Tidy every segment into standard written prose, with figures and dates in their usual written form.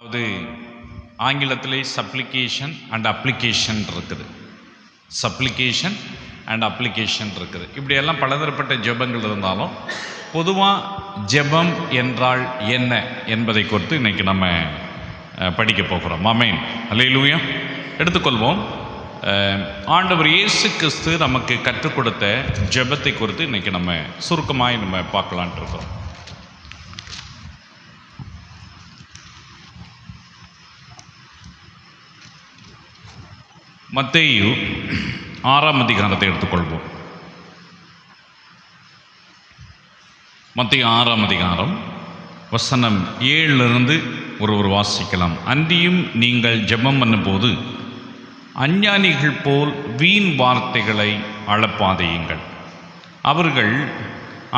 அதாவது ஆங்கிலத்திலே supplication and application இருக்குது. சப்ளிகேஷன் அண்ட் அப்ளிகேஷன் இருக்குது. இப்படியெல்லாம் பலதரப்பட்ட ஜெபங்கள் இருந்தாலும் பொதுவாக ஜெபம் என்றால் என்ன என்பதை குறித்து இன்றைக்கி நம்ம படிக்க போகிறோம். ஆமென், அல்லேலூயா. எடுத்துக்கொள்வோம். ஆண்டவர் இயேசு கிறிஸ்து நமக்கு கற்றுக் கொடுத்த ஜெபத்தை குறித்து இன்றைக்கி நம்ம சுருக்கமாக நம்ம பார்க்கலான்ட்டு இருக்கிறோம். மத்தேயு 6ஆம் அதிகாரத்தை எடுத்துக்கொள்வோம். மத்தேயு 6ஆம் அதிகாரம் வசனம் 7 ஒருவர் வாசிக்கலாம். அன்றியும் நீங்கள் ஜெபம் பண்ணும்போது அஞ்ஞானிகள் போல் வீண் வார்த்தைகளை அளப்பாதையுங்கள். அவர்கள்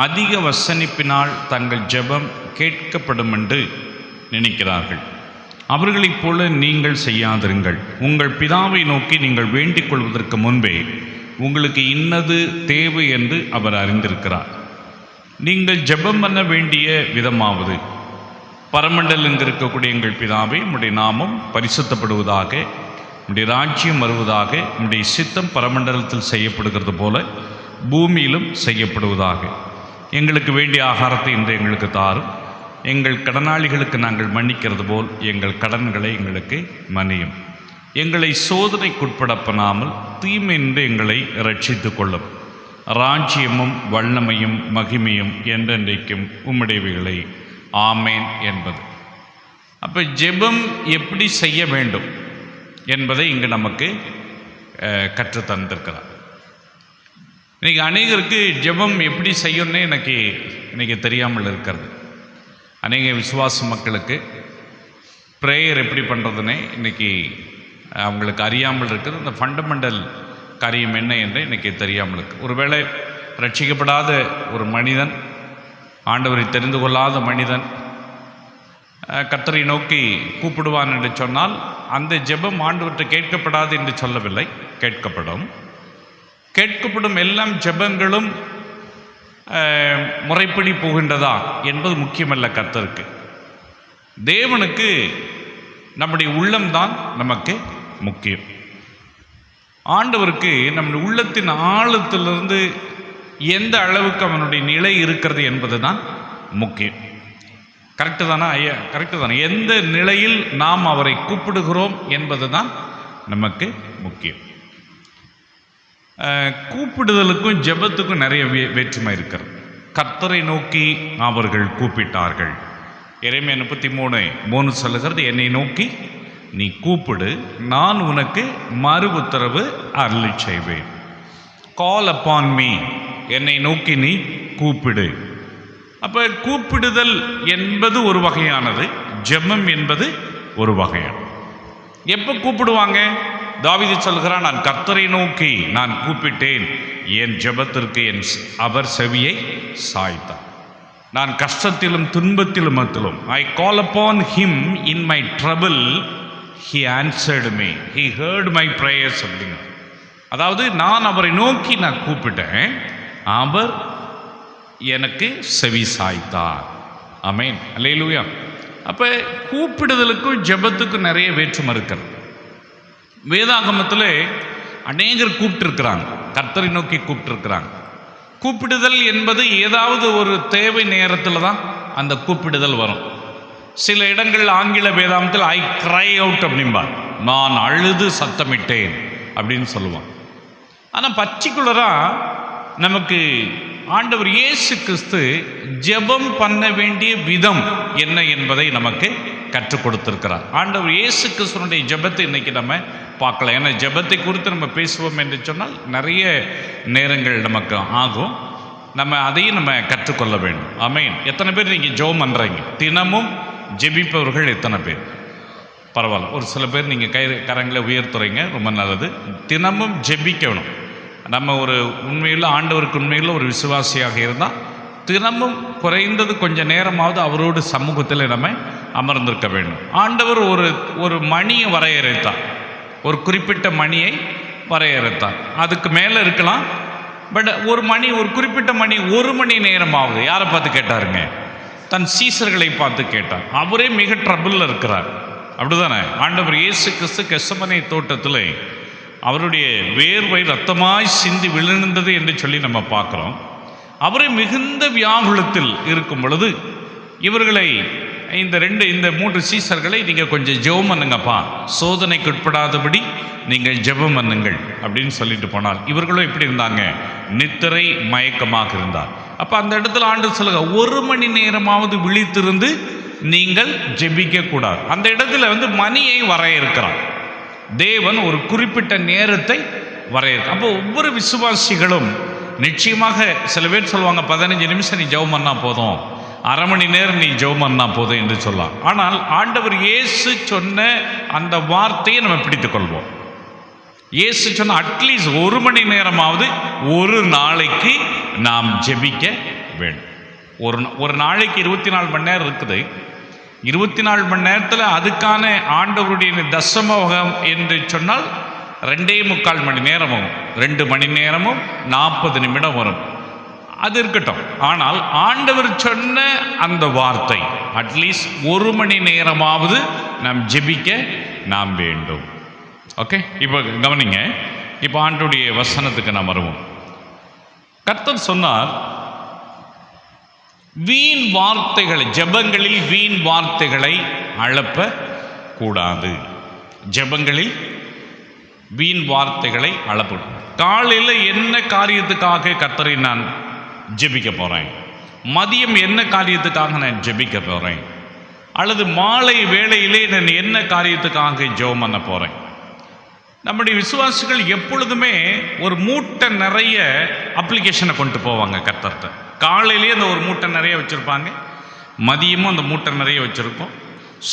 அதிக வசனிப்பினால் தங்கள் ஜெபம் கேட்கப்படும் என்று நினைக்கிறார்கள். அவர்களைப் போல நீங்கள் செய்யாதிருங்கள். உங்கள் பிதாவை நோக்கி நீங்கள் வேண்டிக் கொள்வதற்கு முன்பே உங்களுக்கு இன்னது தேவை என்று அவர் அறிந்திருக்கிறார். நீங்கள் ஜெபம் பண்ண வேண்டிய விதமாவது, பரமண்டலத்தில் இருக்கக்கூடிய எங்கள் பிதாவே, உம்முடைய நாமம் பரிசுத்தப்படுவதாக, உம்முடைய ராஜ்யம் வருவதாக, உம்முடைய சித்தம் பரமண்டலத்தில் செய்யப்படுகிறது போல பூமியிலும் செய்யப்படுவதாக. எங்களுக்கு வேண்டிய ஆகாரத்தை இன்று எங்களுக்கு தாரும். எங்கள் கடனாளிகளுக்கு நாங்கள் மன்னிக்கிறது போல் எங்கள் கடன்களை எங்களுக்கு மன்னியும். எங்களை சோதனைக்குட்பட பண்ணாமல் தீமையின்றி எங்களை ரட்சித்துக் கொள்ளும். ராஜ்யமும் வல்லமையும் மகிமையும் என்றென்றைக்கும் உம்முடையவைகளை. ஆமேன் என்பது. அப்போ ஜெபம் எப்படி செய்ய வேண்டும் என்பதை இங்கு நமக்கு கற்றுத்தந்திருக்கிறார். இன்றைக்கி அநேகருக்கு ஜெபம் எப்படி செய்யணும்னே இன்னைக்கு தெரியாமல் இருக்கிறது. அநேக விசுவாச மக்களுக்கு ப்ரேயர் எப்படி பண்ணுறதுன்னே இன்றைக்கி அவங்களுக்கு அறியாமல் இருக்குது. இந்த ஃபண்டமெண்டல் காரியம் என்ன என்று இன்றைக்கி தெரியாமல் இருக்குது. ஒருவேளை ரட்சிக்கப்படாத ஒரு மனிதன், ஆண்டவரை தெரிந்து கொள்ளாத மனிதன் கர்த்தரை நோக்கி கூப்பிடுவான் என்று சொன்னால் அந்த ஜெபம் ஆண்டவர்கிட்ட கேட்கப்படாது என்று சொல்லவில்லை, கேட்கப்படும் எல்லாம் ஜெபங்களும் முறைப்படி போகின்றதா என்பது முக்கியமல்ல. கர்த்தருக்கு, தேவனுக்கு நம்முடைய உள்ளம்தான் நமக்கு முக்கியம். ஆண்டவருக்கு நம்முடைய உள்ளத்தின் ஆழத்திலிருந்து எந்த அளவுக்கு அவனுடைய நிலை இருக்கிறது என்பது தான் முக்கியம். கரெக்டு தானே ஐயா? கரெக்டு தானே. எந்த நிலையில் நாம் அவரை கூப்பிடுகிறோம் என்பது தான் நமக்கு முக்கியம். கூப்பிடுதலுக்கும் ஜெபத்துக்கும் நிறைய வேற்றுமை இருக்கிறது. கர்த்தரை நோக்கி அவர்கள் கூப்பிட்டார்கள். எரேமியா 33:3 சொல்லுகிறது, என்னை நோக்கி நீ கூப்பிடு, நான் உனக்கு மறு உத்தரவு அருளி செய்வேன். கால் அப்பான் மீ, என்னை நோக்கி நீ கூப்பிடு. அப்போ கூப்பிடுதல் என்பது ஒரு வகையானது, ஜெபம் என்பது ஒரு வகையானது. எப்போ கூப்பிடுவாங்க? தாவீது சொல்கிறான், நான் கர்த்தரை நோக்கி நான் கூப்பிட்டேன், என் ஜெபத்திற்கு அவர் செவியை சாய்த்தார். நான் கஷ்டத்திலும் துன்பத்திலும் மத்திலும் I call upon him in my trouble, he answered me, he heard my prayers அப்படிங்க. அதாவது நான் அவரை நோக்கி நான் கூப்பிட்டேன், அவர் எனக்கு செவி சாய்த்தார். ஆமென், அல்லேலூயா. அப்போ கூப்பிடுதலுக்கும் ஜெபத்துக்கும் நிறைய வேற்றுமை இருக்கிறது. வேதாகமத்தில் அநேகர் கூப்பிட்டுருக்கிறாங்க, கர்த்தரை நோக்கி கூப்பிட்டுருக்கிறாங்க. கூப்பிடுதல் என்பது ஏதாவது ஒரு தேவை நேரத்தில் தான் அந்த கூப்பிடுதல் வரும். சில இடங்கள் ஆங்கில வேதாகமத்தில் ஐ க்ரை அவுட் அப்படின்பா, நான் அழுது சத்தமிட்டேன் அப்படின்னு சொல்லுவான். ஆனால் பர்டிகுலராக நமக்கு ஆண்டவர் இயேசு கிறிஸ்து ஜெபம் பண்ண வேண்டிய விதம் என்ன என்பதை நமக்கு கற்றுக் கொடுத்திருக்கிறார். ஆண்டவர் இயேசு கிறிஸ்துனுடைய ஜெபத்தை இன்னைக்கு நம்ம பார்க்கலாம். ஏன்னா ஜெபத்தை குறித்து நம்ம பேசுவோம் என்று சொன்னால் நிறைய நேரங்கள் நமக்கு ஆகும். நம்ம அதையும் நம்ம கற்றுக்கொள்ள வேண்டும். ஆமென். எத்தனை பேர் நீங்கள் ஜெபம் பண்ணுறீங்க? தினமும் ஜெபிப்பவர்கள் எத்தனை பேர்? பரவாயில்ல. ஒரு சில பேர் நீங்கள் கரங்களை உயர்த்துறீங்க, ரொம்ப நல்லது. தினமும் ஜெபிக்கணும். நம்ம ஒரு உண்மையில் ஆண்டவருக்கு உண்மையில் ஒரு விசுவாசியாக இருந்தால் தினமும் குறைந்தது கொஞ்சம் நேரமாவது அவரோடு சமூகத்தில் நம்ம அமர்ந்திருக்க வேண்டும். ஆண்டவர் ஒரு மணியை வரையறுத்தார், ஒரு குறிப்பிட்ட மணியை வரையறுத்தார். அதுக்கு மேலே இருக்கலாம், பட் ஒரு குறிப்பிட்ட மணி 1 மணி நேரமாவது யாரை பார்த்து கேட்டாருங்க? தன் சீசர்களை பார்த்து கேட்டார். அவரே மிக ட்ரபிளில் இருக்கிறார். அப்படிதானே? ஆண்டவர் இயேசு கிறிஸ்து கெத்செமனே தோட்டத்தில் அவருடைய வேர்வை ரத்தமாய் சிந்தி விழுந்தது என்று சொல்லி நம்ம பார்க்குறோம். அவரை மிகுந்த வியாகுலத்தில் இருக்கும் பொழுது இவர்களை இந்த 3 சீசர்களை நீங்கள் கொஞ்சம் ஜெபம் பண்ணுங்கப்பா, சோதனைக்கு உட்படாதபடி நீங்கள் ஜெபம் பண்ணுங்கள் அப்படின்னு சொல்லிட்டு போனால், இவர்களும் எப்படி இருந்தாங்க? நித்திரை மயக்கமாக இருந்தார். அப்போ அந்த இடத்துல ஆண்டவர் சொல்லுங்க, 1 மணி நேரமாவது விழித்திருந்து நீங்கள் ஜெபிக்க கூடாது. அந்த இடத்துல மணியை வரையறுக்கிறார் தேவன், ஒரு குறிப்பிட்ட நேரத்தை வரையறுக்க. அப்போ ஒவ்வொரு விசுவாசிகளும் நிச்சயமாக, சில பேர் சொல்லுவாங்க 15 நிமிஷம் நீ ஜெபம் பண்ணா போதும், அரை மணி நேரம் நீ ஜெபம் பண்ணா போதும் என்று சொல்லலாம். ஆனால் ஆண்டவர் இயேசு சொன்ன அந்த வார்த்தையை நம்ம பிடித்துக் கொள்வோம். இயேசு சொன்ன அட்லீஸ்ட் 1 மணி நேரமாவது ஒரு நாளைக்கு நாம் ஜெபிக்க வேண்டும். ஒரு நாளைக்கு 24 மணி நேரம் இருக்குது. 24 மணி நேரத்தில் அதுக்கான ஆண்டவருடைய தசமோகம் என்று சொன்னால் 2.25 மணி நேரமும் 2 மணி நேரமும் 40 நிமிடம் வரும். அது இருக்கட்டும். ஆனால் ஆண்டவர் சொன்ன அந்த வார்த்தை அட்லீஸ்ட் 1 மணி நேரமாவது நாம் ஜெபிக்க நாம் வேண்டும். ஓகே, இப்போ கவனிங்க. இப்போ ஆண்டவருடைய வசனத்துக்கு நாம் வருவோம். கர்த்தர் சொன்னார், வீண் வார்த்தைகளை, ஜெபங்களில் வீண் வார்த்தைகளை அழப்ப கூடாது. ஜெபங்களில் வீண் வார்த்தைகளை அழப்ப. காலையில் என்ன காரியத்துக்காக கர்த்தரை நான் ஜெபிக்க போகிறேன், மதியம் என்ன காரியத்துக்காக நான் ஜெபிக்க போகிறேன், அல்லது மாலை வேளையிலே நான் என்ன காரியத்துக்காக ஜெபம் பண்ண போகிறேன். நம்முடைய விசுவாசிகள் எப்பொழுதுமே ஒரு மூட்டை நிறைய அப்ளிகேஷனை கொண்டு போவாங்க கர்த்தர்கிட்ட. காலையிலேயே அந்த ஒரு மூட்டை நிறைய வச்சுருப்பாங்க, மதியமும் அந்த மூட்டை நிறைய வச்சுருப்போம்,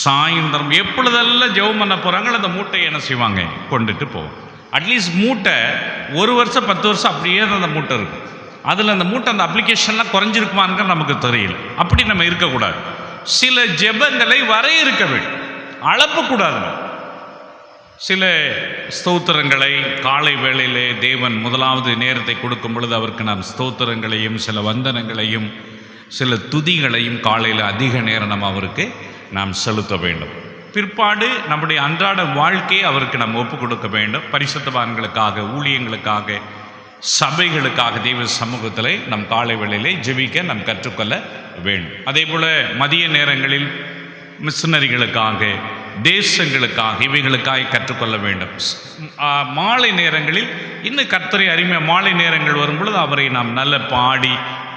சாயந்தரம் எப்பொழுதெல்லாம் ஜெபம் பண்ண போகிறாங்களோ அந்த மூட்டையை என்ன செய்வாங்க, கொண்டுட்டு போவோம். அட்லீஸ்ட் மூட்டை 1 வருஷம் 10 வருஷம் அப்படியே தான் அந்த மூட்டை இருக்கும். அதில் அந்த மூட்டை, அந்த அப்ளிகேஷன்லாம் குறைஞ்சிருக்குமான்னு நமக்கு தெரியல. அப்படி நம்ம இருக்கக்கூடாது. சில ஜெபங்களை வரையறுக்க வேண்டும், அளப்பக்கூடாது. சில ஸ்தோத்திரங்களை காலை வேளையிலே தேவன் முதலாவது நேரத்தை கொடுக்கும் பொழுது அவருக்கு நாம் ஸ்தோத்திரங்களையும் சில வந்தனங்களையும் சில துதிகளையும் காலையில் அதிக நேரம் நம்ம அவருக்கு நாம் செலுத்த வேண்டும். பிற்பாடு நம்முடைய அன்றாட வாழ்க்கையை அவருக்கு நாம் ஒப்பு கொடுக்க வேண்டும். பரிசுத்தவான்களுக்காக, ஊழியங்களுக்காக, சபைகளுக்காக தெய்வ சமூகத்தில் நம் காலை வேளையிலே ஜெபிக்க நாம் கற்றுக்கொள்ள வேண்டும். அதே போல் மதிய நேரங்களில் மிஷனரிகளுக்காக, தேசங்களுக்காக, இவைகளுக்காக கற்றுக்கொள்ள வேண்டும். மாலை நேரங்களில் இன்னும் கர்த்தரை அருமையாக மாலை நேரங்கள் வரும் பொழுது அவரை நாம் நல்ல பாடி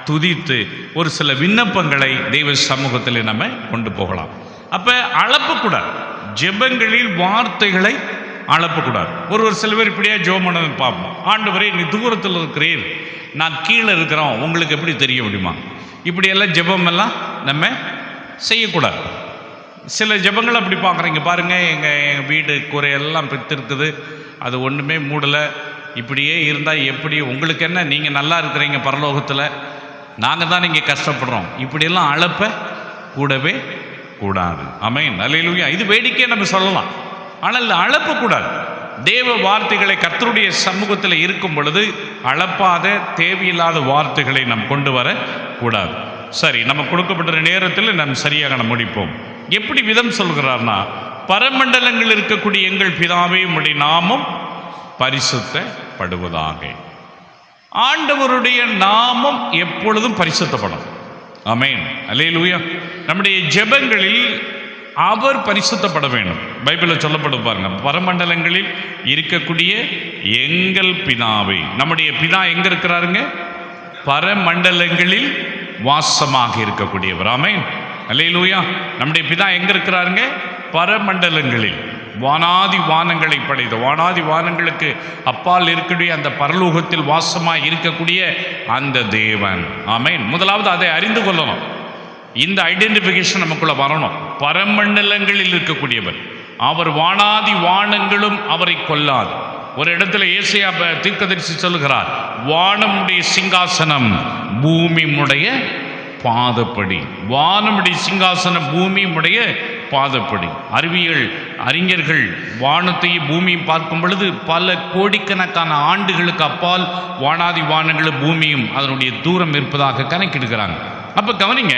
துதித்து ஒரு சில விண்ணப்பங்களை தெய்வ சமூகத்தில் நம்ம கொண்டு போகலாம். அப்போ அளப்பக்கூடாது, ஜெபங்களில் வார்த்தைகளை அளப்பக்கூடாது. ஒரு சில பேர் இப்படியா ஜெபம் பண்ணது பார்ப்போம். ஆண்டவரே நீ தூரத்தில் இருக்கிறீர், நான் கீழே இருக்கிறோம், உங்களுக்கு எப்படி தெரிய முடியுமா? இப்படியெல்லாம் ஜெபமெல்லாம் நம்ம செய்யக்கூடாது. சில ஜெபங்கள் அப்படி பார்க்குறீங்க பாருங்கள், எங்கள் வீடு குறையெல்லாம் பித்திருக்குது, அது ஒன்றுமே மூடலை, இப்படியே இருந்தால் எப்படி, உங்களுக்கு என்ன, நீங்கள் நல்லா இருக்கிறீங்க பரலோகத்தில், நாங்கள் தான் இங்கே கஷ்டப்படுறோம், இப்படியெல்லாம் அளப்ப கூடவே கூடாது. ஆமென், அல்லேலூயா. இது வேடிக்கையை நம்ம சொல்லலாம், ஆனால் அளப்பக்கூடாது. தேவ வார்த்தைகளை கர்த்தருடைய சமூகத்தில் இருக்கும் பொழுது அளப்பாத தேவையில்லாத வார்த்தைகளை நாம் கொண்டு வர கூடாது. சரி, நம்ம கொடுக்கப்பட்ட நேரத்தில் நாம் சரியாக நம்ம முடிப்போம். எப்படி விதம் சொல்கிறார்னா, பரமண்டலங்கள் இருக்கக்கூடிய எங்கள் பிதாவே உம்முடைய நாமம் பரிசுத்தப்படுவதாக. ஆண்டவருடைய நாமம் எப்பொழுதும் பரிசுத்தப்படும். ஆமென், அல்லேலூயா. நம்முடைய ஜெபங்களில் அவர் பரிசுத்தப்பட வேண்டும். பைபிளில் சொல்லப்படும் பாருங்க, பரமண்டலங்களில் இருக்கக்கூடிய எங்கள் பிதாவே. நம்முடைய பிதா எங்க இருக்கிறாருங்க? பரமண்டலங்களில் வாசமாக இருக்கக்கூடியவர். ஆமென், அல்லேலூயா. நம்முடைய பிதா எங்க இருக்கிறாருங்க? பரமண்டலங்களில், வானாதி வானங்களை படைத்த, வானாதி வானங்களுக்கு அப்பால் இருக்கக்கூடிய அந்த பரலோகத்தில் வாசமாக இருக்கக்கூடிய அந்த தேவன். ஆமென். முதலாவது அதை அறிந்து கொள்ளணும். இந்த ஐடென்டிஃபிகேஷன் நமக்குள்ள வரணும். பரமண்டலங்களில் இருக்கக்கூடியவர் அவர், வானாதி வானங்களும் அவரை கொல்லாது. ஒரு இடத்துல ஏசாயா தீர்க்கதரிசி சொல்லுகிறார், வானமுடைய சிங்காசனம் பூமியுடைய பாதப்படி. வானமுடைய சிங்காசனம் பூமியுடைய பாதப்படி. அறிஞர்கள் வானத்தையும் பூமியும் பார்க்கும் பொழுது பல கோடிக்கணக்கான ஆண்டுகளுக்கு அப்பால் வானாதி வானங்களும் பூமியும் அதனுடைய தூரம் இருப்பதாக கணக்கிடுகிறாங்க. அப்போ கவனிங்க,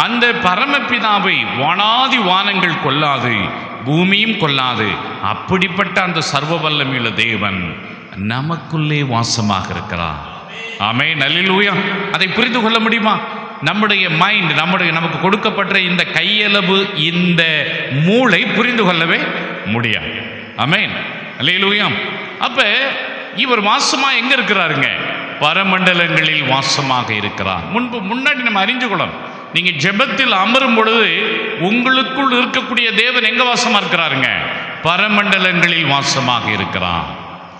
அந்த பரமபிதாவை வானாதி வானங்கள் கொல்லாது, பூமியும் கொல்லாது அப்படிப்பட்ட அந்த சர்வ வல்லமையுள்ள தேவன் நமக்குள்ளே வாசமாக இருக்கிறார். ஆமென், அல்லேலூயா. அதை புரிந்து கொள்ள முடியுமா? நம்முடைய மைண்ட், நமக்கு கொடுக்கப்பட்ட இந்த கையளவு இந்த மூளை புரிந்து கொள்ளவே முடியாது. ஆமென், அல்லேலூயா. அப்ப இவர் வாசமா எங்க இருக்கிறாருங்க? பரமண்டலங்களில் வாசமாக இருக்கிறார். முன்னாடி நம்ம அறிஞ்சு கொள்ளணும். நீங்க ஜெபத்தில் அமரும் பொழுது உங்களுக்குள் இருக்கக்கூடிய தேவன் எங்க வாசமா இருக்கிறாருங்க? பரமண்டலங்களில் வாசமாக இருக்கிறார்.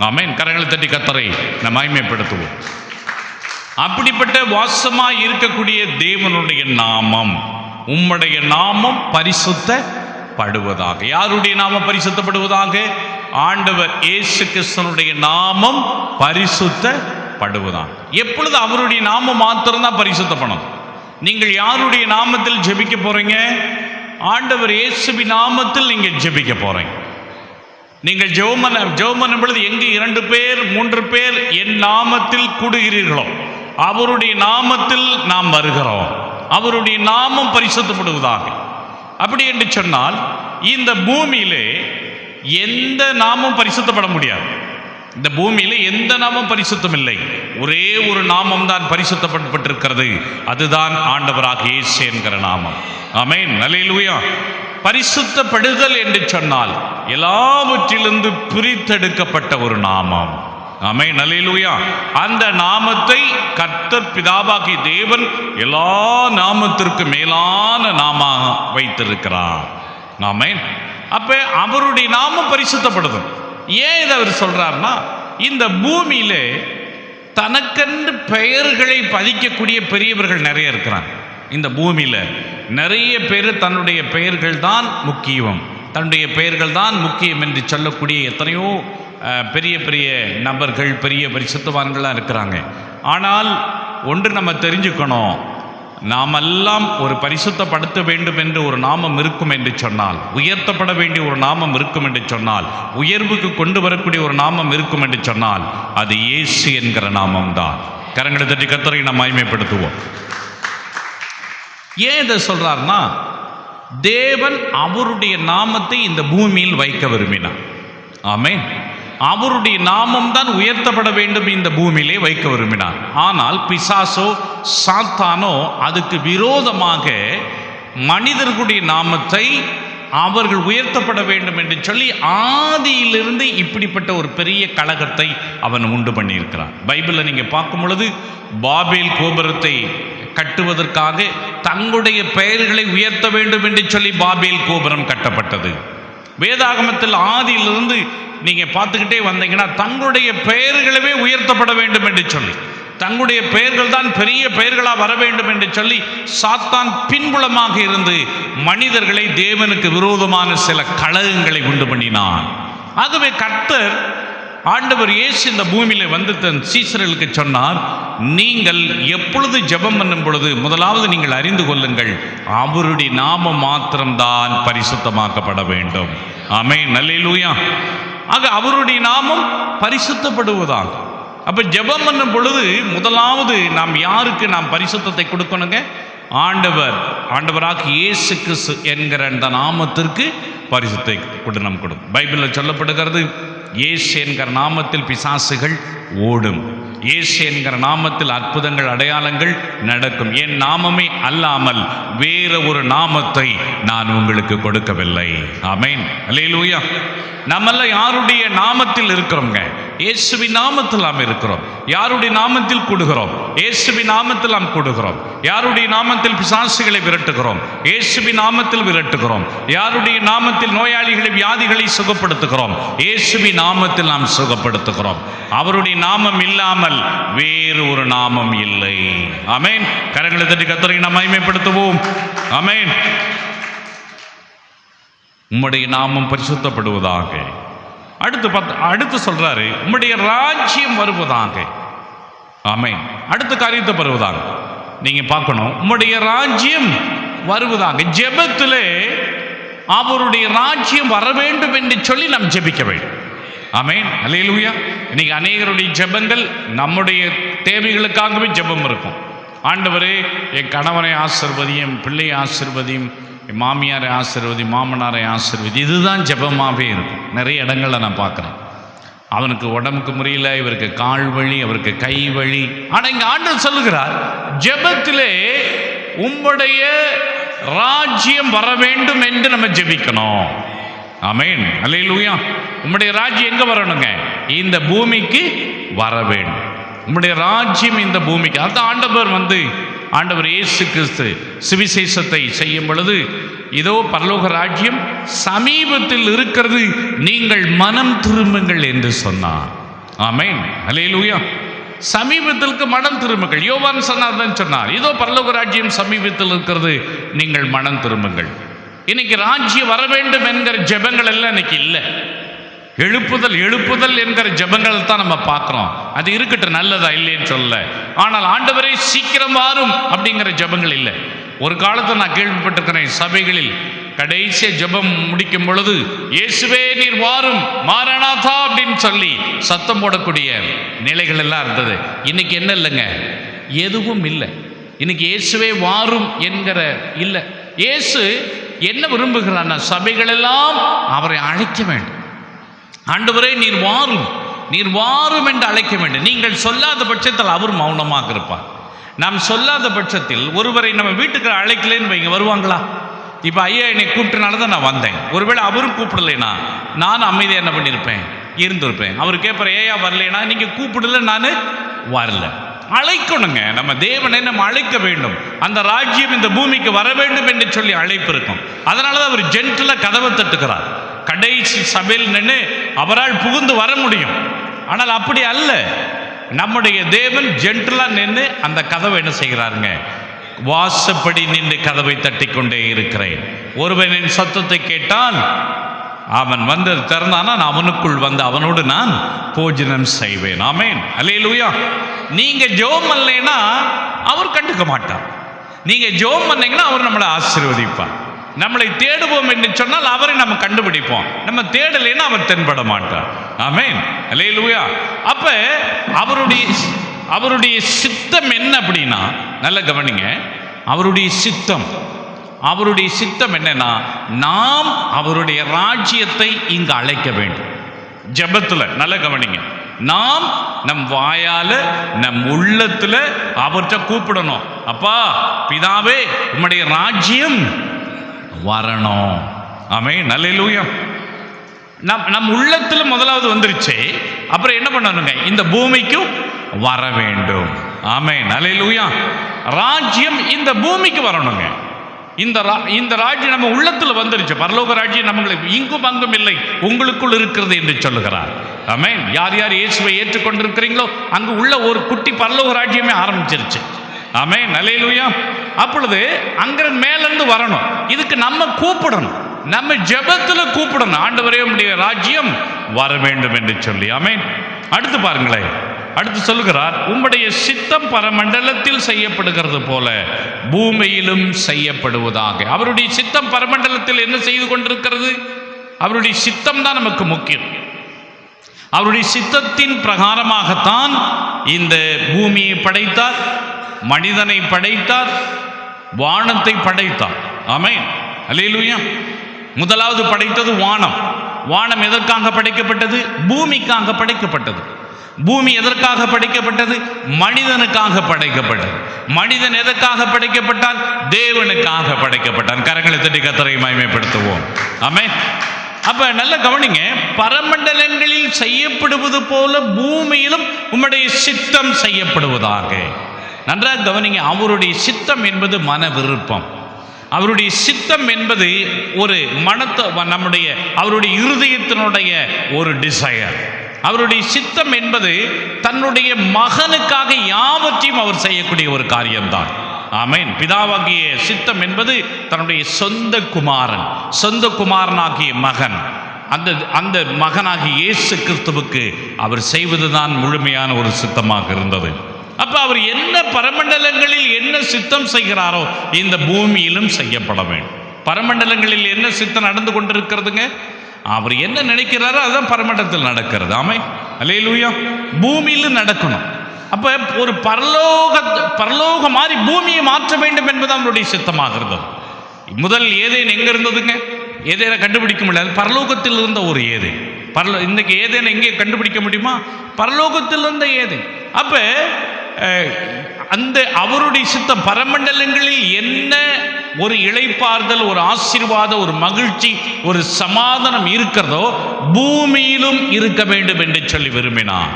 ஆமென். கரங்களை தட்டி கர்த்தரை நாம் மகிமைப்படுத்துவோம். அப்படிப்பட்ட வாசமாய் இருக்கக்கூடிய தேவனுடைய நாமம், உம்முடைய நாமம் பரிசுத்தப்படுவதாக. யாருடைய நாமம் பரிசுத்தப்படுவதாக? ஆண்டவர் இயேசு கிறிஸ்துவினுடைய நாமம் பரிசுத்தப்படுவதாக. எப்பொழுது அவருடைய நாமம் மாத்திரம்தான் பரிசுத்தப்படும். நீங்கள் யாருடைய நாமத்தில் ஜெபிக்க போறீங்க? ஆண்டவர் இயேசுவின் நாமத்தில் நீங்க ஜெபிக்க போறீங்க. நீங்கள் ஜெபம் பொழுது எங்கு 2 பேர் 3 பேர் என் நாமத்தில் கூடுகிறீர்களோ அவருடைய நாமத்தில் நாம் வருகிறோம். அவருடைய நாமம் பரிசுத்தப்படுவதாக. அப்படி என்று சொன்னால் இந்த பூமியிலே எந்த நாமம் பரிசுத்தப்பட முடியாது. இந்த பூமியில எந்த நாமம் பரிசுத்தம் இல்லை. ஒரே ஒரு நாமம் தான் பரிசுத்தப்பட்டிருக்கிறது. அதுதான் ஆண்டவராகிய இயேசு என்கிற நாமம். ஆமென், அல்லேலூயா. பரிசுத்தப்படுதல் என்று சொன்னால் எல்லாவற்றிலிருந்து பிரித்தெடுக்கப்பட்ட ஒரு நாமம். ஆமென், அல்லேலூயா. அந்த நாமத்தை கர்த்தர் பிதாவாகிய தேவன் எல்லா நாமத்திற்கு மேலான நாமமாக வைத்திருக்கிறார். ஆமென். அப்ப அவருடைய நாமம் பரிசுத்தப்படுது. ஏன் இதை அவர் சொல்றாருன்னா, இந்த பூமியிலே தனக்கென்று பெயர்களை பதிக்கக்கூடிய பெரியவர்கள் நிறைய இருக்கிறாங்க. இந்த பூமியில நிறைய பேர் தன்னுடைய பெயர்கள் தான் முக்கியம், தன்னுடைய பெயர்கள் தான் முக்கியம் என்று சொல்லக்கூடிய எத்தனையோ பெரிய பெரிய நபர்கள், பெரிய பரிசுத்தவான்களாக இருக்கிறாங்க. ஆனால் ஒன்று நம்ம தெரிஞ்சுக்கணும், நாமெல்லாம் ஒரு பரிசுத்தப்படுத்த வேண்டும் என்று ஒரு நாமம் இருக்கும் என்று சொன்னால், உயர்த்தப்பட வேண்டிய ஒரு நாமம் இருக்கும் என்று சொன்னால், உயர்வுக்கு கொண்டு வரக்கூடிய ஒரு நாமம் இருக்கும் என்று சொன்னால் அது இயேசு என்கிற நாமம் தான். கரங்களை தட்டி கர்த்தரை நாம் மகிமைப்படுத்துவோம். ஏன் இதை சொல்றாருன்னா, தேவன் அவருடைய நாமத்தை இந்த பூமியில் வைக்க விரும்பினார். ஆமென். அவருடைய நாமம் தான் உயர்த்தப்பட வேண்டும் இந்த பூமியிலே வைக்க விரும்பினார். ஆனால் பிசாசோ சாத்தானோ அதுக்கு விரோதமாக மனிதர்களுடைய நாமத்தை அவர்கள் உயர்த்தப்பட வேண்டும் என்று சொல்லி ஆதியிலிருந்து இப்படிப்பட்ட ஒரு பெரிய கலகத்தை அவன் உண்டு பண்ணியிருக்கிறான். பைபிளில் நீங்க பார்க்கும் பொழுது பாபேல் கோபுரத்தை கட்டுவதற்காக தங்களுடைய பெயர்களை உயர்த்த வேண்டும் என்று சொல்லி பாபேல் கோபுரம் கட்டப்பட்டது. வேதாகமத்தில் ஆதியிலிருந்து நீங்க பார்த்துக்கிட்டே வந்தீங்கன்னா தங்களுடைய பெயர்களவே உயர்த்தப்பட வேண்டும் என்று சொல்லி, தங்களுடைய பெயர்கள் தான் பெரிய பெயர்களாக வர வேண்டும் என்று சொல்லி சாத்தான் பின்புலமாக இருந்து மனிதர்களை தேவனுக்கு விரோதமான சில கலகங்களை உண்டு பண்ணினான். ஆகவே கர்த்தர் ஆண்டவர் இயேசு இந்த பூமியில வந்து தன் சீசர்களுக்கு சொன்னார், நீங்கள் எப்பொழுது ஜெபம் பண்ணும் பொழுது முதலாவது நீங்கள் அறிந்து கொள்ளுங்கள், அவருடைய நாமம் மாத்திரம்தான் பரிசுத்தமாக்கப்பட வேண்டும். ஆமென், அல்லேலூயா. ஆக அவருடைய நாமம் பரிசுத்தப்படுவதாக. அப்ப ஜெபம் பண்ணும் பொழுது முதலாவது நாம் யாருக்கு நாம் பரிசுத்தத்தை கொடுக்கணுங்க? ஆண்டவராக இயேசு கிறிஸ்து என்கிற அந்த நாமத்திற்கு பரிசுத்தை கொண்டு நாம் கொடுக்கும். பைபிளில் சொல்லப்படுகிறது, இயேசு என்கிற நாமத்தில் பிசாசுகள் ஓடும், இயேசு என்கிற நாமத்தில் அற்புதங்கள் அடையாளங்கள் நடக்கும். என் நாமமே அல்லாமல் வேற ஒரு நாமத்தை நான் உங்களுக்கு கொடுக்கவில்லை. ஆமென், அல்லேலூயா. நம்மள யாருடைய நாமத்தில் இருக்கிறோங்க? இயேசுவின் நாமத்தில் நாம் இருக்கிறோம். யாருடைய நாமத்தில் கூடுகிறோம்? இயேசுவின் நாமத்தில் நாம் கூடுகிறோம். யாருடைய நாமத்தில் பிசாசுகளை விரட்டுகிறோம்? இயேசுவின் நாமத்தில் விரட்டுகிறோம். யாருடைய நாமத்தில் நோயாளிகளை வியாதிகளை சுகப்படுத்துகிறோம்? இயேசுவின் நாமத்தில் நாம் சுகப்படுத்துகிறோம். அவருடைய நாமம் இல்லாமல் வேறு ஒரு நாமம் இல்லை. ஆமென். கரங்களை தட்டி கர்த்தரை நாம் மகிமைப்படுத்துவோம். ஆமென். உம்முடைய நாமம் பரிசுத்தப்படுவதாக. அடுத்து சொல்றாரு, உம்முடைய ராஜ்யம் வருவதாக. ஆமென். அடுத்த காரியத்தை வருவதாக. நீங்க பார்க்கணும், உம்முடைய ராஜ்யம் வருவதாக. ஜெபத்திலே அவருடைய ராஜ்யம் வர வேண்டும் என்று சொல்லி நாம் ஜெபிக்க வேண்டும். ஆமென், அல்லேலூயா. இன்னைக்கு அநேகருடைய ஜெபங்கள் நம்முடைய தேவைகளுக்காகவே ஜெபம் இருக்கும். ஆண்டவரே, என் கணவனை ஆசீர்வதியும், பிள்ளையை ஆசீர்வதியும், என் மாமியாரை ஆசீர்வதி, மாமனாரை ஆசீர்வதி, இதுதான் ஜெபமாகவே இருக்கும். நிறைய இடங்களில் நான் பார்க்குறேன். அவனுக்கு உடம்புக்கு முடியல, இவருக்கு கால் வலி, அவருக்கு கை வலி. ஆனால் இங்கே ஆண்டவர் சொல்லுகிறார், ஜெபத்திலே உம்முடைய ராஜ்யம் வர வேண்டும் என்று நம்ம ஜெபிக்கணும். ஆமென், அல்லேலூயா. உம்முடைய ராஜ்யம் எங்கே வரணுங்க? இந்த பூமிக்கு வர வேண்டும். உம்முடைய ராஜ்யம் இந்த பூமிக்கு. அதான் ஆண்டவர் இயேசு கிறிஸ்து சுவிசேஷத்தை செய்யும் பொழுது, இதோ பரலோக ராஜ்யம் சமீபத்தில் இருக்கிறது, நீங்கள் மனம் திரும்புங்கள் என்று சொன்னார். ஆமென், அல்லேலூயா. சமீபத்திற்கு மனம் திரும்புங்கள். யோவான் சொன்னார், இதோ பரலோக ராஜ்யம் சமீபத்தில் இருக்கிறது, நீங்கள் மனம் திரும்புங்கள். இன்னைக்கு ராஜ்யம் வர வேண்டும் என்கிற ஜெபங்கள் எல்லாம் இன்னைக்கு இல்லை. எழுப்புதல் என்கிற ஜெபங்கள் தான் நம்ம பார்க்குறோம். அது இருக்கட்டும், நல்லதா இல்லைன்னு சொல்ல. ஆனால் ஆண்டவரே சீக்கிரம் வாரும் அப்படிங்கிற ஜெபங்கள் இல்லை. ஒரு காலத்தில் நான் கேள்விப்பட்டிருக்கிறேன், சபைகளில் கடைசி ஜெபம் முடிக்கும் பொழுது, இயேசுவே நீர் வாரும், மாரநாதா அப்படின்னு சொல்லி சத்தம் போடக்கூடிய நிலைகள் எல்லாம் இருந்தது. இன்னைக்கு என்ன இல்லைங்க? எதுவும் இல்லை. இன்னைக்கு இயேசுவே வாரும் என்கிற இல்லை. இயேசு என்ன விரும்புகிறான்னா, சபைகள் எல்லாம் அவரை அழைக்க வேண்டும். ஆண்டவரே நீர் வாரும் என்று அழைக்க வேண்டும். நீங்கள் சொல்லாத பட்சத்தில் அவர் மௌனமாக இருப்பார். நாம் சொல்லாத பட்சத்தில் ஒருவரை நம்ம வீட்டுக்கு அழைக்கலன்னு வைங்க, வருவாங்களா? இப்போ ஐயா என்னை கூப்பிட்டனால தான் நான் வந்தேன். ஒருவேளை அவரும் கூப்பிடலைனா நான் அமைதியாக என்ன பண்ணியிருப்பேன்? இருந்திருப்பேன். அவர் கேட்பார், ஏயா வரலைனா? நீங்கள் கூப்பிடல, நான் வரல. அழைக்கணுங்க. நம்ம தேவனை நம்ம அழைக்க வேண்டும். அந்த ராஜ்யம் இந்த பூமிக்கு வர வேண்டும் என்று சொல்லி அழைப்பு இருக்கும். அதனால தான் அவர் ஜென்டிலாக கதவை தட்டுக்கிறார். கடைசி சபையில் நின்று அவரால் புகுந்து வர முடியும். ஆனால் அப்படி அல்ல. நம்முடைய தேவன் ஜென்டிலாக நின்று அந்த கதவை என்ன செய்கிறாருங்க? வாசப்படி நின்று கதவை தட்டி கொண்டே இருக்கிறேன். ஒருவனின் சத்தத்தை கேட்டால் அவன் வந்து திறந்தானா, நான் அவனுக்குள் வந்து அவனோடு நான் போஜனம் செய்வேன். ஆமென், அல்லேலூயா. நீங்க ஜெபம் பண்ணலைன்னா அவர் கண்டுக்க மாட்டார். நீங்க ஜெபம் பண்ணீங்கன்னா அவர் நம்மளை ஆசீர்வதிப்பார். நம்மளை தேடுவோம் என்று சொன்னால் அவரை நம்ம கண்டுபிடிப்போம். நம்ம தேடலைன்னா அவர் தென்பட மாட்டார். ஆமென், அல்லேலூயா. அப்ப அவருடைய சித்தம் என்ன அப்படின்னா, நல்ல கவனிங்க. அவருடைய சித்தம் என்னன்னா, நாம் அவருடைய ராஜ்யத்தை இங்கு அழைக்க வேண்டும். ஜெபத்துல நல்ல கவனிங்க. நாம் நம் வாயால நம் உள்ளத்துல அவர்கிட்ட கூப்பிடணும். அப்பா பிதாவே உம்முடைய ராஜ்யம் வரணும். ஆமென், அல்லேலூயா. நம் உள்ளத்துல முதலாவது வந்துருச்சு. அப்புறம் என்ன பண்ணணுங்க? இந்த பூமிக்கும் வர வேண்டும். ஆமென், அல்லேலூயா. ராஜ்யம் இந்த பூமிக்கு வரணுங்க. இந்த ராஜ்யம் நம்ம உள்ளத்துல வந்துருச்சு. பரலோக ராஜ்யம் நம்மளுக்கு இங்கும் அங்கும் இல்லை, உங்களுக்குள் இருக்கிறது என்று சொல்லுகிறார். ஆமென். யார் யார் இயேசுவை ஏற்றுக்கொண்டிருக்கிறீங்களோ அங்கு உள்ள ஒரு குட்டி பரலோக ராஜ்யமே ஆரம்பிச்சிருச்சு. ஆமென், அல்லேலூயா. அப்பொழுது அங்கிருந்து மேலிருந்து வரணும். இதுக்கு நம்ம கூப்பிடணும். நம்ம ஜெபத்துல கூப்பிடணும், ஆண்டவரே உம்முடைய ராஜ்யம் வர வேண்டும் என்று சொல்லி. ஆமென். அடுத்து பாருங்களேன். அடுத்து சொல்லுகிறார், உம்முடைய சித்தம் பரமண்டலத்தில் செய்யப்படுகிறது போல பூமியிலும் செய்யப்படுவதாக. அவருடைய சித்தம் பரமண்டலத்தில் என்ன செய்து கொண்டிருக்கிறது? அவருடைய சித்தம் தான் நமக்கு முக்கியம். அவருடைய சித்தத்தின் பிரகாரமாகத்தான் இந்த பூமியை படைத்தார், மனிதனை படைத்தார், வானத்தை படைத்தார். ஆமென், அல்லேலூயா. முதலாவது படைத்தது வானம். வானம் எதற்காக படைக்கப்பட்டது? பூமிக்காக படைக்கப்பட்டது. பூமி எதற்காக படைக்கப்பட்டது? மனிதனுக்காக படைக்கப்பட்டது. மனிதன் எதற்காக படைக்கப்பட்டான்? தேவனுக்காக படைக்கப்பட்டான். கரங்களை தட்டி கர்த்தரை மகிமைப்படுத்துவோம். ஆமென். அப்ப நல்ல கவனிங்க. பரமண்டலங்களில் செய்யப்படுவது போல பூமியிலும் உம்முடைய சித்தம் செய்யப்படுவதாக. நன்றாக கவனிங்க. அவருடைய சித்தம் என்பது மன விருப்பம். அவருடைய சித்தம் என்பது ஒரு அவருடைய இருதயத்தினுடைய ஒரு டிசையர். அவருடைய சித்தம் என்பது தன்னுடைய மகனுக்காக யாவற்றையும் அவர் செய்யக்கூடிய ஒரு காரியம்தான். ஆமென். பிதாவாகிய சித்தம் என்பது தன்னுடைய சொந்த குமாரனாகிய மகன், அந்த மகனாகிய இயேசு கிறிஸ்துவுக்கு அவர் செய்வதுதான் முழுமையான ஒரு சித்தமாக இருந்தது. அப்ப அவர் என்ன பரமண்டலங்களில் என்ன சித்தம் செய்கிறாரோ இந்த பூமியிலும் செய்யப்பட வேண்டும். பரமண்டலங்களில் என்ன சித்தம் நடந்து கொண்டிருக்கிறதுங்க? அவர் என்ன நினைக்கிறாரோ அதுதான் பரமண்டலத்தில் நடக்கிறது. ஆமென், அல்லேலூயா. பூமியிலும் நடக்கணும். அப்ப ஒரு பரலோக மாதிரி பூமியை மாற்ற வேண்டும் என்பது அவருடைய சித்தமாக இருந்தது. முதல் ஏதேன் எங்க இருந்ததுங்க? ஏதேனை கண்டுபிடிக்க முடியாது, பரலோகத்தில் இருந்த ஒரு ஏதேன். இன்னைக்கு ஏதேனை எங்கே கண்டுபிடிக்க முடியுமா? பரலோகத்தில் இருந்த ஏதேன். அப்ப அந்த அவருடைய சித்தம் பரமண்டலங்களில் என்ன ஒரு இளைப்பாறுதல், ஒரு ஆசீர்வாதம், ஒரு மகிழ்ச்சி, ஒரு சமாதானம் இருக்கிறதோ பூமியிலும் இருக்க வேண்டும் என்று சொல்லி விரும்பினார்.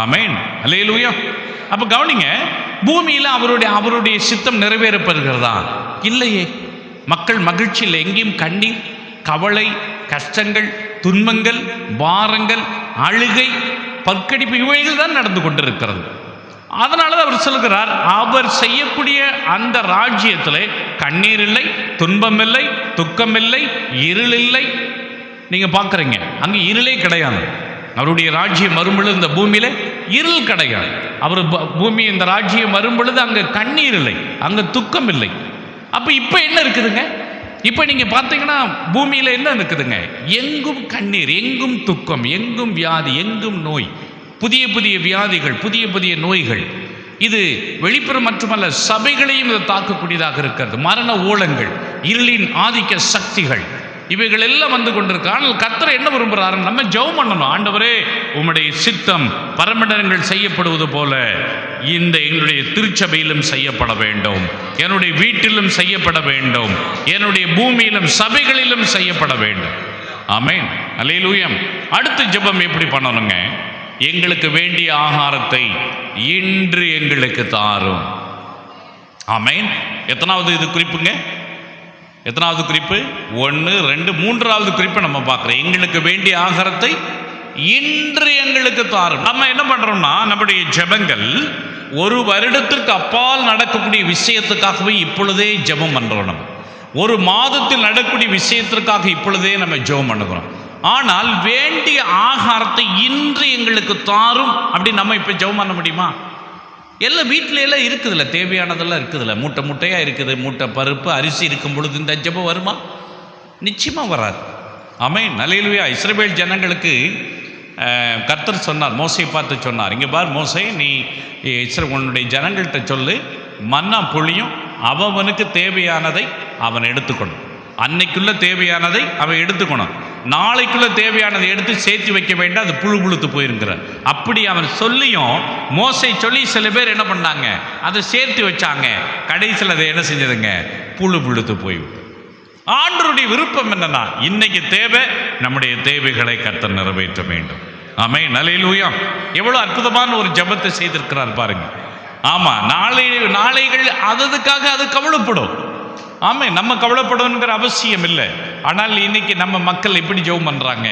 ஆமென், அல்லேலூயா. அப்ப கவனிங்க, பூமியில அவருடைய சித்தம் நிறைவேறப்படுகிறதா? இல்லையே. மக்கள் மகிழ்ச்சி இல்லை, எங்கேயும் கண்ணீர், கவலை, கஷ்டங்கள், துன்பங்கள், பாரங்கள், அழுகை, பற்கடிப்பு, இவைகள் தான் நடந்து கொண்டிருக்கிறது. அதனால அவர் சொல்கிறார், அவர் செய்யக்கூடிய அந்த ராஜ்யத்தில் கண்ணீர் இல்லை, துன்பம் இல்லை, துக்கம் இல்லை, இருள் இல்லை. நீங்க பார்க்குறீங்க, அங்கே இருளே கிடையாது. அவருடைய ராஜ்யம் வரும்பொழுது இந்த பூமியில இருள் கிடையாது. அவர் பூமி இந்த ராஜ்யம் வரும்பொழுது அங்கே கண்ணீர் இல்லை, அங்கே துக்கம் இல்லை. அப்போ இப்போ என்ன இருக்குதுங்க? இப்போ நீங்க பார்த்தீங்கன்னா பூமியில என்ன இருக்குதுங்க? எங்கும் கண்ணீர், எங்கும் துக்கம், எங்கும் வியாதி, எங்கும் நோய், புதிய புதிய வியாதிகள், புதிய புதிய நோய்கள். இது வெளிப்புறம் மட்டுமல்ல, சபைகளையும் இது தாக்கக்கூடியதாக இருக்கிறது. மரண ஓலங்கள், இருளின் ஆதிக்க சக்திகள், இவைகள் எல்லாம் வந்து கொண்டிருக்கு. ஆனால் கர்த்தர் என்ன விரும்புகிறாரு? நம்ம ஜெபம் பண்ணணும். ஆண்டவரே, உம்முடைய சித்தம் பரமண்டலங்கள் செய்யப்படுவது போல இந்த எங்களுடைய திருச்சபையிலும் செய்யப்பட வேண்டும், என்னுடைய வீட்டிலும் செய்யப்பட வேண்டும், என்னுடைய பூமியிலும் சபைகளிலும் செய்யப்பட வேண்டும். ஆமென், அல்லேலூயா. அடுத்த ஜெபம் எப்படி பண்ணணுங்க? எங்களுக்கு வேண்டிய ஆகாரத்தை இன்று எங்களுக்கு தாரும். ஆமென். எத்தனாவது இது குறிப்புங்க? எத்தனாவது குறிப்பு? 1, 2, 3வது குறிப்பு நம்ம பார்க்குறோம். எங்களுக்கு வேண்டிய ஆகாரத்தை இன்று எங்களுக்கு தாரும். நம்ம என்ன பண்றோம்னா, நம்முடைய ஜெபங்கள் ஒரு வருடத்திற்கு அப்பால் நடக்கக்கூடிய விஷயத்துக்காகவே இப்பொழுதே ஜெபம் பண்றோம். நம்ம ஒரு மாதத்தில் நடக்கக்கூடிய விஷயத்திற்காக இப்பொழுதே நம்ம ஜெபம் பண்ணுகிறோம். ஆனால் வேண்டிய ஆகாரத்தை இன்று எங்களுக்கு தாரும் அப்படி நம்ம இப்போ ஜெபம் பண்ண முடியுமா? எல்லாம் வீட்டில எல்லாம் இருக்குதுல்ல, தேவையானதெல்லாம் இருக்குதுல்ல, மூட்டை மூட்டையாக இருக்குது, மூட்டை பருப்பு அரிசி இருக்கும் பொழுது இந்த ஜெபம் வருமா? நிச்சயமாக வராது. ஆமென், அல்லேலூயா. இஸ்ரவேல் ஜனங்களுக்கு கர்த்தர் சொன்னார், மோசையை பார்த்து சொன்னார், இங்கே பார் மோசே, நீ உன்னுடைய ஜனங்கள்கிட்ட சொல்லு, மன்னா பொழியும், அவனுக்கு தேவையானதை அவன் எடுத்துக்கணும். அன்னைக்குள்ள தேவையானதை அவன் எடுத்துக்கணும். நாளைக்குள்ள தேவையானதை எடுத்து சேர்த்து வைக்க வேண்டாம், அது புழு புழுத்து போயிருங்கிற. அப்படி அவன் சொல்லியும், மோசை சொல்லி சில பேர் என்ன பண்ணாங்க, அதை சேர்த்து வச்சாங்க. கடைசியில் அதை என்ன செஞ்சதுங்க? புழு புழுத்து போய்விட்டு. ஆண்டவருடைய விருப்பம் என்னன்னா, இன்னைக்கு தேவை, நம்முடைய தேவைகளை கர்த்தர் நிறைவேற்ற வேண்டும். ஆமென், அல்லேலூயா. எவ்வளவு அற்புதமான ஒரு ஜெபத்தை செய்திருக்கிறார் பாருங்க. ஆமா, நாளைகள் அதுக்காக அது கவலைப்படும். ஆமே, நம்ம கவலைப்படணுங்கிற அவசியம் இல்லை. ஆனால் இன்னைக்கு நம்ம மக்கள் எப்படி ஜெபம் பண்றாங்க?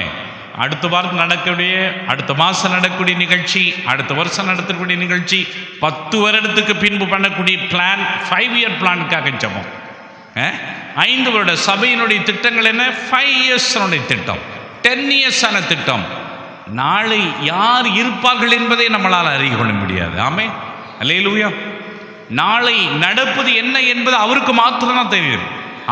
அடுத்த வாரம் நடக்கக்கூடிய, அடுத்த மாதம் நடக்கக்கூடிய நிகழ்ச்சி, அடுத்த வருஷம் நடத்தக்கூடிய நிகழ்ச்சி, 10 வருடத்துக்கு பின்பு பண்ணக்கூடிய பிளான், 5 இயர் பிளானுக்காக ஜெபம். 5 வருட சபையினுடைய திட்டங்கள் என்ன? 5 இயர்ஸனுடைய திட்டம், 10 இயர்ஸான திட்டம். நாளை யார் இருப்பார்கள் என்பதை நம்மளால் அறிய கொள்ள முடியாது. ஆமே, அல்லேலூயா. நாளை நடப்பது என்ன என்பது அவருக்கு மாத்திரம் தெரியும்.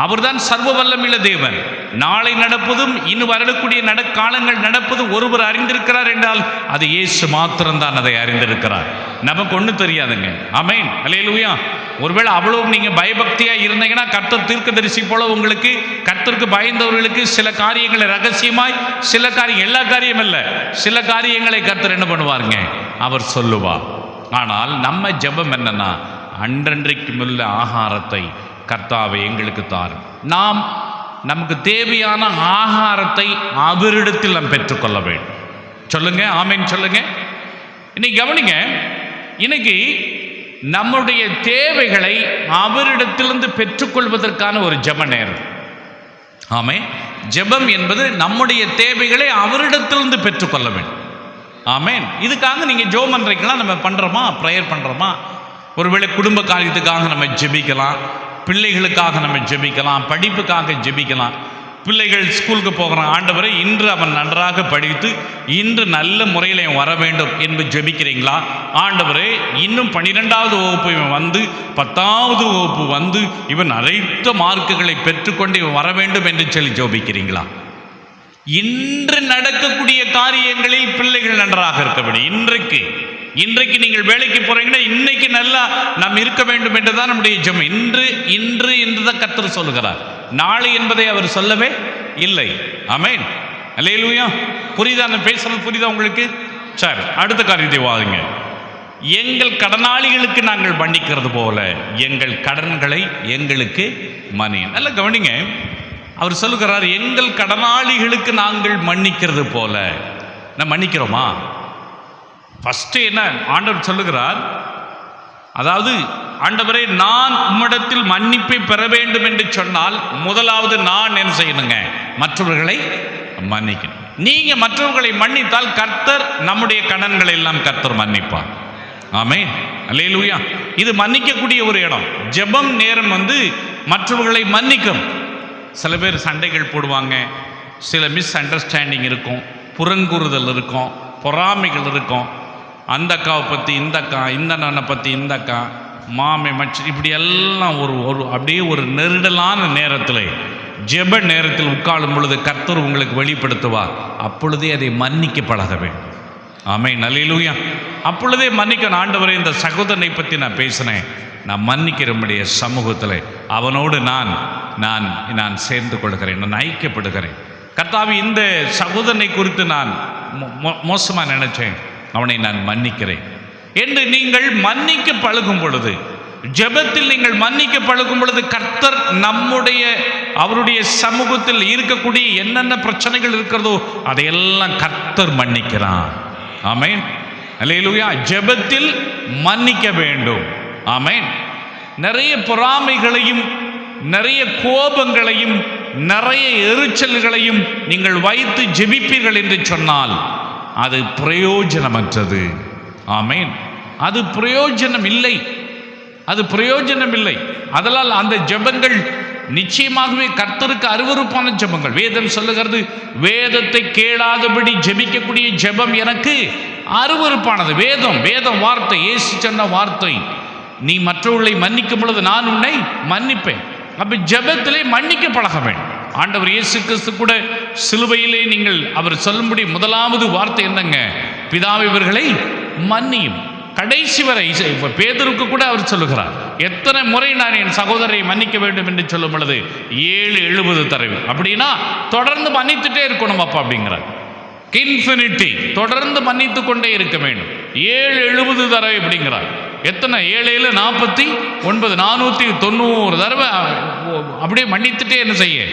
அவர்தான் சர்வ வல்லமையுள்ள தேவன். நாளை நடப்பதும் இன்னும் வரக்கூடிய காலங்கள் நடப்பதும் ஒருவர் அறிந்திருக்கிறார் என்றால் அது இயேசு மாத்திரம்தான் அதை அறிந்திருக்கிறார். நமக்கு ஒன்றும் தெரியாதுங்க. ஆமென், அல்லேலூயா. ஒருவேளை அவ்வளவு நீங்க பயபக்தியா இருந்தீங்கன்னா, கர்த்தர் தீர்க்கதரிசி போல உங்களுக்கு, கர்த்தருக்கு பயந்தவர்களுக்கு சில காரியங்களை ரகசியமாய், சில காரியம், எல்லா காரியம் அல்ல, சில காரியங்களை கர்த்தர் என்ன பண்ணுவாருங்க? அவர் சொல்லுவார். ஆனால் நம்ம ஜெபம் என்னன்னா, அன்றன்றைக்குமுள்ள ஆகாரத்தை கர்த்தாவை எங்களுக்கு தாரும். நாம் நமக்கு தேவையான ஆகாரத்தை அவரிடத்தில் நாம் பெற்றுக்கொள்ள வேண்டும். சொல்லுங்க, ஆமென் சொல்லுங்க. இன்னைக்கு கவனிங்க, இன்னைக்கு நம்முடைய தேவைகளை அவரிடத்திலிருந்து பெற்றுக்கொள்வதற்கான ஒரு ஜெப நேரம். ஆமென். ஜெபம் என்பது நம்முடைய தேவைகளை அவரிடத்திலிருந்து பெற்றுக்கொள்ள வேண்டும். ஆமென். இதுக்காக நீங்க ஜெபம் பண்றீங்களா? நம்ம பண்றோமா? ப்ரேயர் பண்றோமா? ஒருவேளை குடும்ப காரியத்துக்காக நம்ம ஜெபிக்கலாம், பிள்ளைகளுக்காக நம்ம ஜெபிக்கலாம், படிப்புக்காக ஜெபிக்கலாம். பிள்ளைகள் ஸ்கூலுக்கு போகிறான், ஆண்டவரே இன்று அவன் நன்றாக படித்து இன்று நல்ல முறையில் வர வேண்டும் என்று ஜெபிக்கிறீங்களா? ஆண்டவரே இன்னும் 12வது வகுப்பு இவன் வந்து 10வது வகுப்பு வந்து இவன் அனைத்து மார்க்குகளை பெற்றுக்கொண்டு இவன் வர வேண்டும் என்று சொல்லி ஜெபிக்கிறீங்களா? இன்று நடக்கக்கூடிய காரியங்களில் பிள்ளைகள் நன்றாக இருக்க வேண்டும். இன்றைக்கு நீங்கள் வேலைக்கு போறீங்கன்னா, இன்னைக்கு நல்லா நாம் இருக்க வேண்டும் என்றுதான் நம்முடைய ஜெபம். இன்று தான் கர்த்தர் சொல்லுகிறார். நாளை என்பதை அவர் சொல்லவே இல்லை. ஆமென், அல்லேலூயா. புரியுதா நான் பேசுறது? புரியுதா உங்களுக்கு? சரி, அடுத்த காரியத்தை வாருங்க. எங்கள் கடனாளிகளுக்கு நாங்கள் மன்னிக்கிறது போல எங்கள் கடன்களை எங்களுக்கு மன்னியும். நல்லா கவனிங்க, அவர் சொல்லுகிறார் எங்கள் கடனாளிகளுக்கு நாங்கள் மன்னிக்கிறது போல. நான் மன்னிக்கிறோமா? ஃபர்ஸ்ட் என்ன ஆண்டவர் சொல்லுகிறார், அதாவது ஆண்டவரே நான் உம்மிடத்தில் மன்னிப்பை பெற வேண்டும் என்று சொன்னால் முதலாவது நான் என்ன செய்யணுங்க? மற்றவர்களை மன்னிக்கணும். நீங்க மற்றவர்களை மன்னித்தால் கர்த்தர் நம்முடைய கடன்களை எல்லாம் கர்த்தர் மன்னிப்பார். ஆமென், அல்லேலூயா. இது மன்னிக்கக்கூடிய ஒரு இடம். ஜெபம் நேரம் மற்றவர்களை மன்னிக்கும். சில பேர் சண்டைகள் போடுவாங்க, சில மிஸ் அண்டர்ஸ்டாண்டிங் இருக்கும், புறங்கூறுதல் இருக்கும், பொறாமைகள் இருக்கும். அந்த அக்காவை பற்றி இந்த அக்கா, இந்த அண்ணனை பற்றி இந்த அக்கா, மாமை மச்சி, இப்படி எல்லாம் ஒரு அப்படியே ஒரு நெருடலான நேரத்தில், ஜெப நேரத்தில் உட்காரும் பொழுது கர்த்தர் உங்களுக்கு வெளிப்படுத்துவார். அப்பொழுதே அதை மன்னிக்க பழக வேண்டும். ஆமென், அல்லேலூயா. அப்பொழுதே மன்னிக்கணும். ஆண்டவரே, இந்த சகோதரனை பற்றி நான் பேசினேன், நான் மன்னிக்கிறமுடைய சமூகத்தில் அவனோடு நான் நான் நான் சேர்ந்து கொள்கிறேன், நான் ஐக்கியப்படுகிறேன். கர்த்தாவே, இந்த சகோதரனை குறித்து நான் மோசமாக நினைச்சேன், அவனை நான் மன்னிக்கிறேன் என்று நீங்கள் மன்னிக்க பழகும் பொழுது, ஜெபத்தில் நீங்கள் மன்னிக்க பழகும் பொழுது கர்த்தர் அவருடைய சமூகத்தில் இருக்கக்கூடிய என்னென்ன பிரச்சனைகள் இருக்கிறதோ அதையெல்லாம் கர்த்தர் மன்னிக்கிறான். ஆமென், அல்லேலூயா. ஜெபத்தில் மன்னிக்க வேண்டும். ஆமென். நிறைய பொறாமைகளையும் நிறைய கோபங்களையும் நிறைய எரிச்சல்களையும் நீங்கள் வைத்து ஜெபிப்பீர்கள் என்று சொன்னால் அது பிரயோஜனமற்றது. ஆமென், அது பிரயோஜனம் இல்லை, அது பிரயோஜனம் இல்லை. அதனால் அந்த ஜெபங்கள் நிச்சயமாகவே கர்த்தருக்கு அருவருப்பான ஜெபங்கள். வேதம் சொல்லுகிறது, வேதத்தை கேளாதபடி ஜெபிக்கக்கூடிய ஜெபம் எனக்கு அருவருப்பானது. வேதம் வார்த்தை, இயேசு சொன்ன வார்த்தை, நீ மற்றவர்களை மன்னிக்கும் பொழுது நான் உன்னை மன்னிப்பேன். அப்ப ஜெபத்திலே மன்னிக்க பழக வேண்டும். ஆண்டவர் இயேசு கிறிஸ்து கூட சிலுவையிலே அவர் சொல்லும்படி முதலாவது வார்த்தை என்னங்க? பிதாவே, இவர்களை மன்னியும். கடைசி வரை பேதுருக்கு கூட அவர் சொல்லுகிறார், எத்தனை முறை நான் என் சகோதரரை மன்னிக்க வேண்டும் என்று சொல்லும் பொழுது 7-70 தடவை. அப்படின்னா தொடர்ந்து மன்னித்துட்டே இருக்கணும் அப்பா அப்படிங்கிறார். இன்ஃபினிட்டி, தொடர்ந்து மன்னித்து கொண்டே இருக்க வேண்டும். 7-70 தடவை அப்படிங்கிறார். எத்தனை? 7-7 49, 490 தடவை அப்படியே மன்னித்துட்டே என்ன செய்ய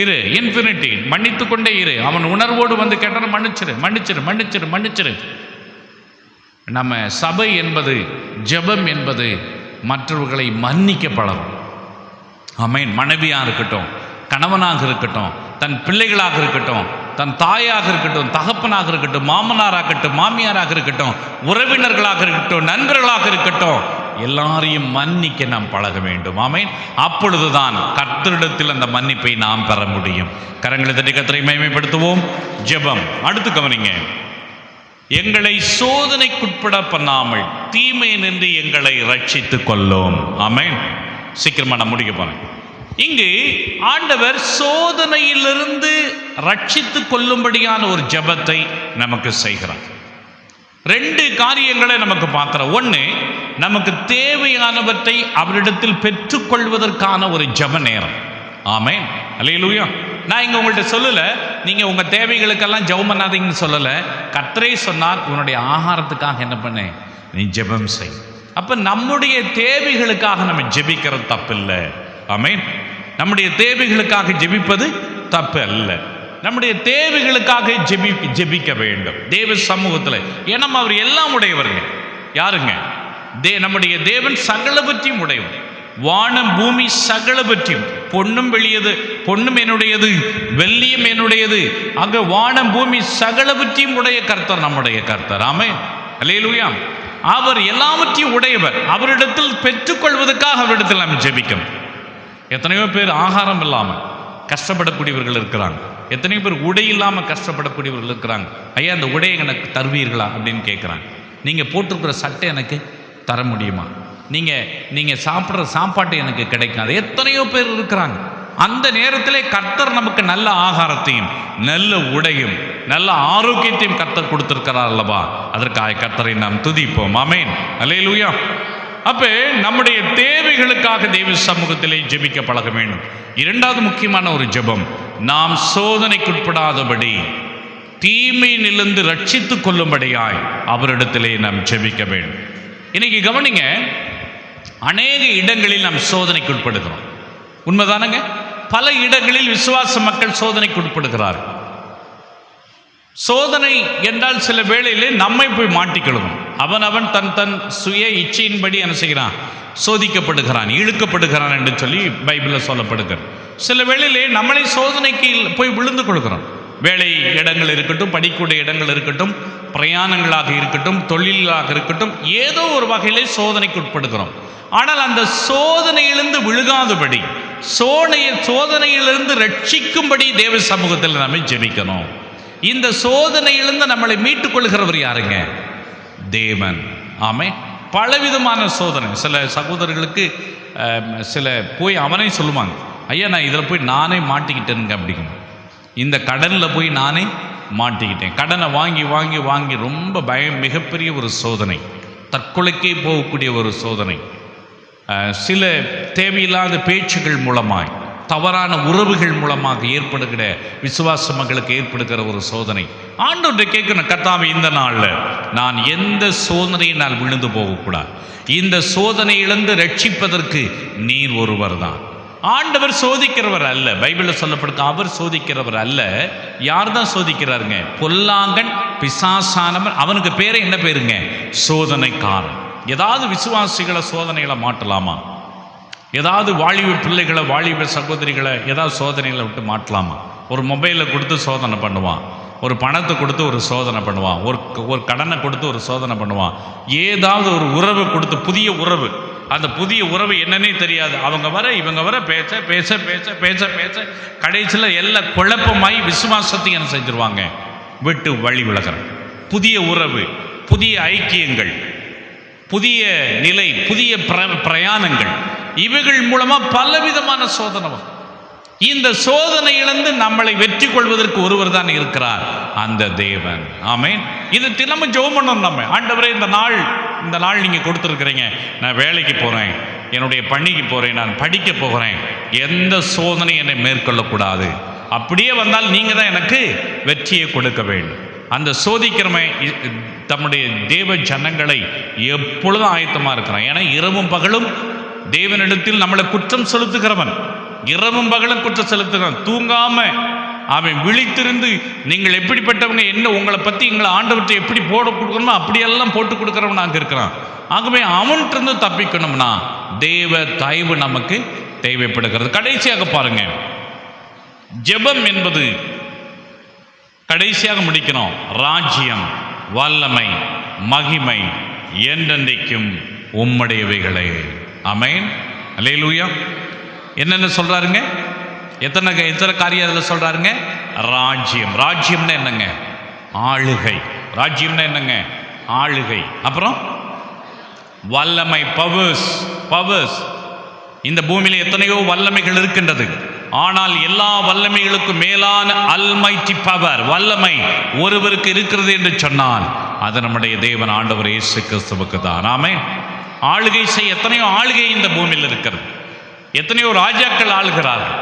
இரு. இன்ஃபினிட்டி, மன்னித்து கொண்டே இரு. அவன் உணர்வோடு கேட்டான மன்னிச்சிரு மன்னிச்சிரு மன்னிச்சிரு மன்னிச்சிரு. நம்ம சபை என்பது, ஜெபம் என்பது மற்றவர்களை மன்னிக்க பழகும். ஆமென். மனைவியாக இருக்கட்டும், கணவனாக இருக்கட்டும், தன் பிள்ளைகளாக இருக்கட்டும், தன் தாயாக இருக்கட்டும், தகப்பனாக இருக்கட்டும், மாமனாராக இருக்கட்டும், மாமியாராக இருக்கட்டும், உறவினர்களாக இருக்கட்டும், நண்பர்களாக இருக்கட்டும், எல்லாரையும் மன்னிக்க நாம் பழக வேண்டும். ஆமென். அப்பொழுதுதான் கர்த்தரிடத்தில் அந்த மன்னிப்பை நாம் பெற முடியும். கரங்களை தட்டி கர்த்தரை மகிமைப்படுத்துவோம். ஜெபம். அடுத்து கவனிங்க, எங்களை சோதனைக்குட்பட பண்ணாமல் தீமை நின்று எங்களை ரட்சித்துக் கொள்ளும். ஆமென். சீக்கிரமா நான் முடிக்க போறேன். இங்கு ஆண்டவர் சோதனையிலிருந்து ரட்சித்துக் கொள்ளும்படியான ஒரு ஜெபத்தை நமக்கு செய்கிறார். 2 காரியங்களை நமக்கு பார்க்கிறோம். ஒன்று, நமக்கு தேவையானவற்றை அவரிடத்தில் பெற்றுக்கொள்வதற்கான ஒரு ஜெப நேரம். ஆமென், அல்லேலூயா. நான் இங்கே உங்கள்கிட்ட சொல்லலை, நீங்கள் உங்கள் தேவைகளுக்கெல்லாம் ஜெபம் பண்ணாதீங்கன்னு சொல்லலை. கர்த்தரே சொன்னார், உன்னுடைய ஆகாரத்துக்காக என்ன பண்ண, நீ ஜெபம் செய். அப்போ நம்முடைய தேவைகளுக்காக நம்ம ஜெபிக்கிறது தப்பு இல்லை. ஆமென். நம்முடைய தேவைகளுக்காக ஜெபிப்பது தப்பு அல்ல. நம்முடைய தேவைகளுக்காக ஜெபிக்க வேண்டும் தேவ சமூகத்தில். ஏன்னா அவர் எல்லாம் உடையவருங்க. யாருங்க? நம்முடைய தேவன் சகலவற்றையும் உடையவர். வானம் பூமி சகலவற்றையும், பொன்னும் வெளியது, பொன்னும் என்னுடையது, வெள்ளியும் என்னுடையது. அங்க வானம் பூமி சகலவற்றையும் உடைய கர்த்தர் நம்முடைய கர்த்தர். ஆமென், அல்லேலூயா. அவர் எல்லாவற்றையும் உடையவர். அவரிடத்தில் பெற்றுக்கொள்வதற்காக அவரிடத்தில் நாம் ஜெபிக்கணும். எத்தனையோ பேர் ஆகாரம் இல்லாமல் கஷ்டப்படக்கூடியவர்கள் இருக்கிறாங்க. எத்தனையோ பேர் உடை இல்லாமல் கஷ்டப்படக்கூடியவர்கள் இருக்கிறாங்க. ஐயா, அந்த உடையை எனக்கு தருவீர்களா அப்படின்னு கேட்குறாங்க. நீங்கள் போட்டிருக்கிற சட்டை எனக்கு தர முடியுமா? நீங்கள் சாப்பிட்ற சாப்பாட்டு எனக்கு கிடைக்காது. எத்தனையோ பேர் இருக்கிறாங்க. அந்த நேரத்திலே கர்த்தர் நமக்கு நல்ல ஆகாரத்தையும் நல்ல உடையும் நல்ல ஆரோக்கியத்தையும் கர்த்தர் கொடுத்திருக்கிறார் அல்லவா? அதற்காக கர்த்தரை நாம் துதிப்போம். ஆமென், அல்லேலூயா. அப்ப நம்முடைய தேவைகளுக்காக தேவ சமூகத்திலே ஜெபிக்க பழக வேண்டும். இரண்டாவது முக்கியமான ஒரு ஜெபம், நாம் சோதனைக்குட்படாதபடி தீமையிலிருந்து ரட்சித்துக் கொள்ளும்படியாய் அவரிடத்திலே நாம் ஜெபிக்க வேண்டும். இன்னைக்கு கவனிங்க, அநேக இடங்களில் நாம் சோதனைக்குட்படுகிறோம். உண்மைதானங்க? பல இடங்களில் விசுவாச மக்கள் சோதனைக்குட்படுகிறார்கள். சோதனை என்றால் சில வேளையிலே நம்மை போய் மாட்டிக்கொள்ளும். அவன் தன் தன் சுய இச்சையின்படி என்ன செய்கிறான்? சோதிக்கப்படுகிறான், இழுக்கப்படுகிறான் என்று சொல்லி பைபிளில் சொல்லப்படுகிறது. சில வேளையிலே நம்மளை சோதனைக்கு போய் விழுந்து கொள்கிறோம். வேலை இடங்கள் இருக்கட்டும், படிக்கக்கூடிய இடங்கள் இருக்கட்டும், பிரயாணங்களாக இருக்கட்டும், தொழிலாக இருக்கட்டும், ஏதோ ஒரு வகையிலே சோதனைக்கு உட்படுகிறோம். ஆனால் அந்த சோதனையிலிருந்து விழுகாதபடி, சோதனையிலிருந்து ரட்சிக்கும்படி தேவ சமூகத்தில் நம்ம ஜெபிக்கணும். இந்த சோதனையிலிருந்து நம்மளை மீட்டுக் கொள்கிறவர் யாருங்க? தேவன். ஆமென். பலவிதமான சோதனை. சில சகோதரர்களுக்கு சில போய் அவனே சொல்லுவாங்க, ஐயா நான் இதில் போய் நானே மாட்டிக்கிட்டேனுங்க அப்படிங்க. இந்த கடனில் போய் நானே மாட்டிக்கிட்டேன். கடனை வாங்கி வாங்கி வாங்கி ரொம்ப மிகப்பெரிய ஒரு சோதனை, தற்கொலைக்கே போகக்கூடிய ஒரு சோதனை. சில தேவையில்லாத பேச்சுகள் மூலமாய், தவறான உறவுகள் மூலமாக ஏற்படுகிற விசுவாச மக்களுக்கு ஏற்படுகிற ஒரு சோதனை. ஆண்டவரை கேட்கணும், கர்த்தாவே இந்த நாளில் நான் எந்த சோதனையினால் விழுந்து போகக்கூடாது. இந்த சோதனையிலிருந்து ரட்சிப்பதற்கு நீர் ஒருவர் தான். ஆண்டவர் சோதிக்கிறவர் அல்ல. பைபிளில் சொல்லப்படுது அவர் சோதிக்கிறவர் அல்ல. யார் தான் சோதிக்கிறாருங்க? பொல்லாங்கன், பிசாசானவன். அவனுக்கு பேரை என்ன பேருங்க? சோதனைக்காரன். ஏதாவது விசுவாசிகளை சோதனைகளை மாட்டலாமா? ஏதாவது வாலிப பிள்ளைகளை, வாலிப சகோதரிகளை ஏதாவது சோதனைகளை விட்டு மாட்டலாமா? ஒரு மொபைலை கொடுத்து சோதனை பண்ணுவான், ஒரு பணத்தை கொடுத்து ஒரு சோதனை பண்ணுவான், ஒரு கடனை கொடுத்து ஒரு சோதனை பண்ணுவான், ஏதாவது ஒரு உறவை கொடுத்து, புதிய உறவு, அந்த புதிய உறவு என்னன்னே தெரியாது, அவங்க வர இவங்க வர பேச பேச பேச பேச பேச கடைசியில் எல்லாம் குழப்பமாய் விசுவாசத்தை என்ன செஞ்சிருவாங்க? விட்டு வழி விலகிற புதிய உறவு, புதிய ஐக்கியங்கள், புதிய நிலை, புதிய பிரயாணங்கள், இவைகள் மூலமா பலவிதமான சோதனை. இந்த சோதனையிலிருந்து நம்மளை வெற்றி கொள்வதற்கு ஒருவர் தான் இருக்கிறார், அந்த தேவன். ஆமென். இது தினமும் ஜெபம் பண்ணணும். நம்ம ஆண்டவரே இந்த நாள் நீங்க கொடுத்துருக்கிறீங்க, நான் வேலைக்கு போறேன், என்னுடைய பணிக்கு போறேன், நான் படிக்க போகிறேன், எந்த சோதனை என்னை மேற்கொள்ளக்கூடாது. அப்படியே வந்தால் நீங்க தான் எனக்கு வெற்றியை கொடுக்க வேண்டும். அந்த சோதிக்கிறமை தம்முடைய தேவ ஜனங்களை எப்பொழுதும் ஆயத்தமா இருக்கிறான். ஏன்னா இரவும் பகலும் தேவனிடத்தில் நம்மளை குற்றம் செலுத்துகிறவன், இரவும் பகலும் குற்றம் செலுத்துகிறவன், தூங்காம அவன் விழித்திருந்து நீங்கள் எப்படிப்பட்டவங்க, என்ன உங்களை பற்றி எங்களை ஆண்டவற்றை எப்படி போட கொடுக்கணுமோ அப்படியெல்லாம் போட்டு கொடுக்குறவன் அங்கே இருக்கிறான். ஆகவே அவன்கிட்ட தப்பிக்கணும்னா தேவ தயவு நமக்கு தேவைப்படுகிறது. கடைசியாக பாருங்க, ஜெபம் என்பது கடைசியாக முடிக்கணும். ராஜ்யம், வல்லமை, மகிமை என்றென்றைக்கும் உம்முடையவைகளே. ஆமென். அல்லேலூயா. என்னென்ன சொல்றாருங்க? எத்தனை காரியம் அதில் சொல்றாருங்க? ராஜ்யம். ராஜ்யம்னா என்னங்க? ஆளுகை. ராஜ்யம்னா என்னங்க? ஆளுகை. அப்புறம் வல்லமை, பவர்ஸ். இந்த பூமியில் எத்தனையோ வல்லமைகள் இருக்கின்றது. ஆனால் எல்லா வல்லமைகளுக்கும் மேலான அல்மைட்டி பவர், வல்லமை ஒருவருக்கு இருக்கிறது என்று சொன்னால் அது நம்முடைய தேவன் ஆண்டவர் இயேசு கிறிஸ்துவுக்கு தான். ஆமென். ஆளுகை செய்ய எத்தனையோ ஆளுகை இந்த பூமியில் இருக்கிறது. எத்தனையோ ராஜாக்கள் ஆளுகிறார்கள்.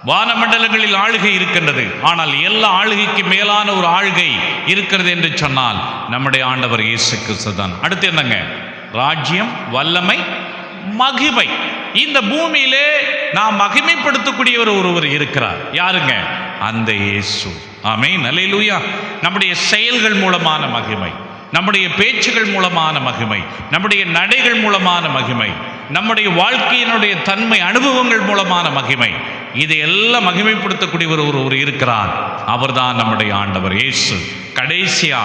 வானமண்டலங்களில் ஆளுகை இருக்கின்றது. ஆனால் எல்லா ஆளுகைக்கு மேலான ஒரு ஆளுகை இருக்கிறது என்று சொன்னால் நம்முடைய ஆண்டவர் இயேசு கிறிஸ்து தான். அடுத்து என்னங்க? ராஜ்யம், வல்லமை, மகிமை. இந்த பூமியிலே நாம் மகிமைப்படுத்தக்கூடியவர் ஒருவர் இருக்கிறார். யாருங்க? அந்த இயேசு. ஆமென். அல்லேலூயா. நம்முடைய செயல்கள் மூலமான மகிமை, நம்முடைய பேச்சுகள் மூலமான மகிமை, நம்முடைய நடைகள் மூலமான மகிமை, நம்முடைய வாழ்க்கையினுடைய தன்மை அனுபவங்கள் மூலமான மகிமை, இதையெல்லாம் மகிமைப்படுத்தக்கூடிய ஒருவர் இருக்கிறார். அவர்தான் நம்முடைய ஆண்டவர் இயேசு. கடைசியா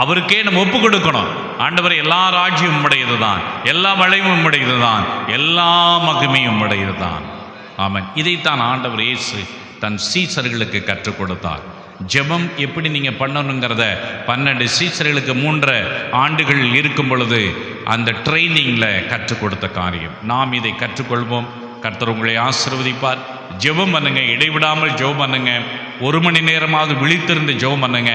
அவருக்கே நம்ம ஒப்பு கொடுக்கணும். ஆண்டவர், எல்லா ராஜ்யம் உம்முடையது தான், எல்லா வளைவும் உம்முடையது தான், எல்லா மகிமையும் உம்முடையது தான். ஆமென். இதைத்தான் ஆண்டவர் இயேசு தன் சீசர்களுக்கு கற்றுக் கொடுத்தார். ஜெபம் எப்படி நீங்கள் பண்ணணுங்கிறத 12 சீசர்களுக்கு 3 ஆண்டுகள் இருக்கும் பொழுது அந்த ட்ரைனிங்கில் கற்றுக் கொடுத்த காரியம். நாம் இதை கற்றுக்கொள்வோம். கர்த்தர் உங்களை ஆசீர்வதிப்பார். ஜெபம் பண்ணுங்க, இடைவிடாமல் ஜெபம் பண்ணுங்க. 1 மணி நேரமாவது விழித்திருந்து ஜெபம் பண்ணுங்க.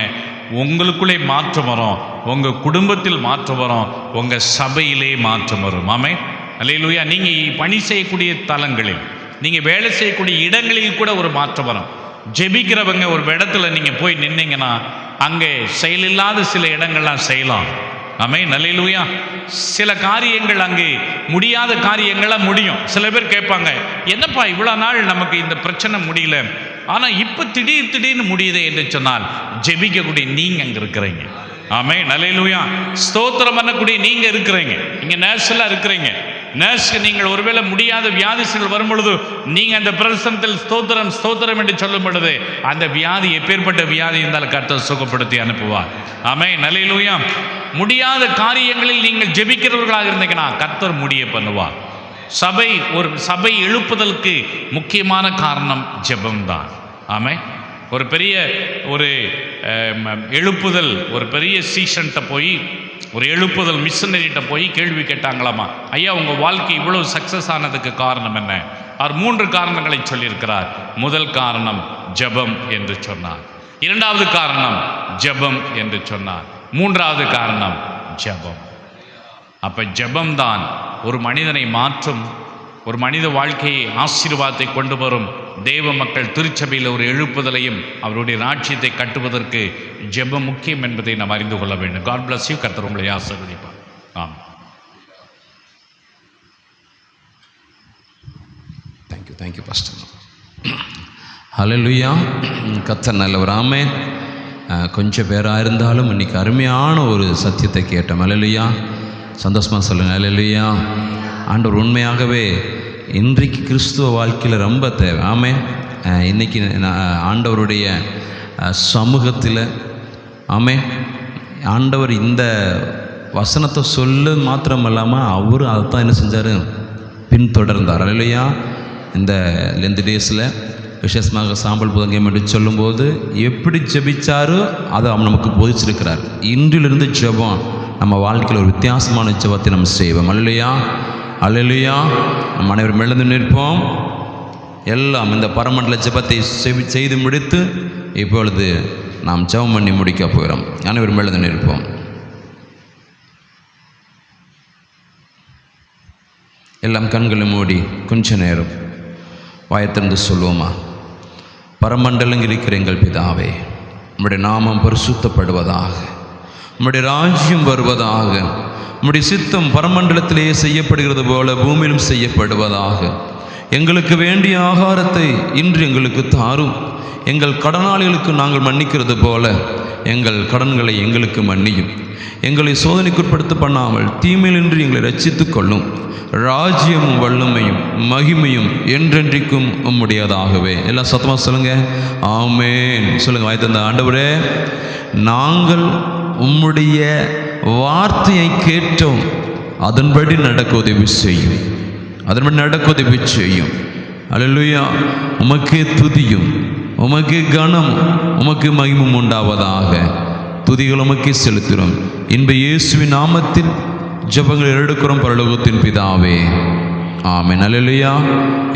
உங்களுக்குள்ளே மாற்றம் வரும். உங்கள் குடும்பத்தில் மாற்றம் வரும், உங்கள் சபையிலே மாற்றம் வரும். ஆமென். அல்லேலூயா. நீங்கள் பணி செய்யக்கூடிய தலங்களில், நீங்கள் வேலை செய்யக்கூடிய இடங்களில் கூட ஒரு மாற்றம் வரும். ஜெபிக்கிறவங்க ஒரு இடத்துல நீங்கள் போய் நின்னீங்கன்னா அங்கே செயலில்லாத சில இடங்கள்லாம் செய்யலாம். ஆமென். அல்லேலூயா. சில காரியங்கள் அங்கே முடியாத காரியங்களாக முடியும். சில பேர் கேட்பாங்க, என்னப்பா இவ்வளோ நாள் நமக்கு இந்த பிரச்சனை முடியல, ஆனால் இப்போ திடீர்னு முடியுதே என்று சொன்னால், ஜெபிக்கக்கூடிய நீங்கள் அங்கே இருக்கிறீங்க. ஆமென். அல்லேலூயா. ஸ்தோத்திரம் பண்ணக்கூடிய நீங்கள் இருக்கிறீங்க. இங்கே நேர்ஸெல்லாம் இருக்கிறீங்க. நர்ஸ்க்கு நீங்கள் ஒருவேளை முடியாத வியாதிகள் வரும் பொழுது நீங்கள் அந்த பிரசனத்தில் ஸ்தோத்திரம் ஸ்தோத்திரம் என்று சொல்லும் பொழுது அந்த வியாதி எப்பேற்பட்ட வியாதி இருந்தாலும் கர்த்தர் சுகப்படுத்தி அனுப்புவார். ஆமென். அல்லேலூயா. முடியாத காரியங்களில் நீங்கள் ஜெபிக்கிறவர்களாக இருந்தீங்கன்னா கர்த்தர் முடிய பண்ணுவார். சபை எழுப்புதலுக்கு முக்கியமான காரணம் ஜெபம்தான். ஆமென். ஒரு பெரிய எழுப்புதல், ஒரு பெரிய சீசன்ட்ட போய், ஒரு எழுப்புதல் மிஷனரிட்ட போய் கேள்வி கேட்டாங்களாமா, ஐயா உங்கள் வாழ்க்கை இவ்வளோ சக்ஸஸ் ஆனதுக்கு காரணம் என்ன? அவர் 3 காரணங்களை சொல்லியிருக்கிறார். முதல் காரணம் ஜெபம் என்று சொன்னார். 2வது காரணம் ஜெபம் என்று சொன்னார். 3வது காரணம் ஜெபம். அப்போ ஜெபம்தான் ஒரு மனிதனை மாற்றும், ஒரு மனித வாழ்க்கையை ஆசீர்வாதத்தை கொண்டு வரும். தேவ மக்கள் திருச்சபையில் ஒரு எழுப்புதலையும் அவருடைய ராஜ்யத்தை கட்டுவதற்கு ஜெபம் முக்கியம் என்பதை நாம் அறிந்து கொள்ள வேண்டும். God bless you. கர்த்தர் உங்களை ஆசீர்வதிப்பார். ஆமாம். Thank you pastor. ஹல்லேலூயா. கர்த்தர் நல்லவர். ஆமென். கொஞ்சம் பேராக இருந்தாலும் இன்னைக்கு அருமையான ஒரு சத்தியத்தை கேட்டோம். ஹல்லேலூயா. சந்தோஷமாக சொல்லுங்கள். ஹல்லேலூயா. ஆண்டவர் உண்மையாகவே இன்றைக்கு கிறிஸ்துவ வாழ்க்கையில் ரொம்ப தேவை. ஆமென். இன்றைக்கி ஆண்டவருடைய சமூகத்தில் ஆமென், ஆண்டவர் இந்த வசனத்தை சொல்ல மாத்திரம் இல்லாமல் அவர் அதை தான் என்ன செஞ்சார், பின்தொடர்ந்தார். அல்லையா. இந்த லெந்த் டேஸில் விசேஷமாக சாம்பல் புதன்கிழமை என்று சொல்லும்போது எப்படி ஜெபிச்சாரோ அதை அவர் நமக்கு போதிச்சிருக்கிறார். இன்றிலிருந்து ஜெபம் நம்ம வாழ்க்கையில் ஒரு வித்தியாசமான ஜெபத்தை நம்ம செய்வோம். அல்லையா. அல்லேலூயா. நம் அனைவரும் எழுந்து நிற்போம். எல்லாம் இந்த பரமண்டல ஜெபத்தை செய்து முடித்து இப்பொழுது நாம் ஜெபம் பண்ணி முடிக்க போகிறோம். அனைவரும் எழுந்து நிற்போம். எல்லாம் கண்களை மூடி கொஞ்ச நேரம் வாயத்திறந்து சொல்லுவோமா. பரமண்டலம் இருக்கிற எங்கள் பிதாவே, உம்முடைய நாமம் பரிசுத்தப்படுவதாக, உம்முடைய ராஜ்யம் வருவதாக, உம்முடைய சித்தம் பரமண்டலத்திலே செய்யப்படுகிறது போல பூமியிலும் செய்யப்படுவதாக. எங்களுக்கு வேண்டிய ஆகாரத்தை இன்று எங்களுக்கு தாரும். எங்கள் கடனாளிகளுக்கு நாங்கள் மன்னிக்கிறது போல எங்கள் கடன்களை எங்களுக்கு மன்னியும். எங்களை சோதனைக்குட்படுத்த பண்ணாமல் தீமையிலின்றி எங்களை ரட்சித்துக் கொள்ளும். ராஜ்யமும் வல்லமையும் மகிமையும் என்றென்றைக்கும் உம்முடையதாகவே. எல்லாம் சத்தமாக சொல்லுங்கள். ஆமென். சொல்லுங்கள். வாய்த்தந்த ஆண்டவரே, நாங்கள் உம்முடைய வார்த்தையை கேட்டோம், அதன்படி நடக்க உதவி செய்யும், அதன்படி நடக்க உதவி செய்யும். அல்லேலூயா. உமக்கே துதியும், உமக்கே கனம், உமக்கு மகிமும் உண்டாவதாக. துதிகள் உமக்கே செலுத்துகிறோம். இன்ப இயேசுவின் நாமத்தில் ஜெபங்கள் எடுக்கிறோம் பரலோகத்தின் பிதாவே. ஆமென். அல்லேலூயா.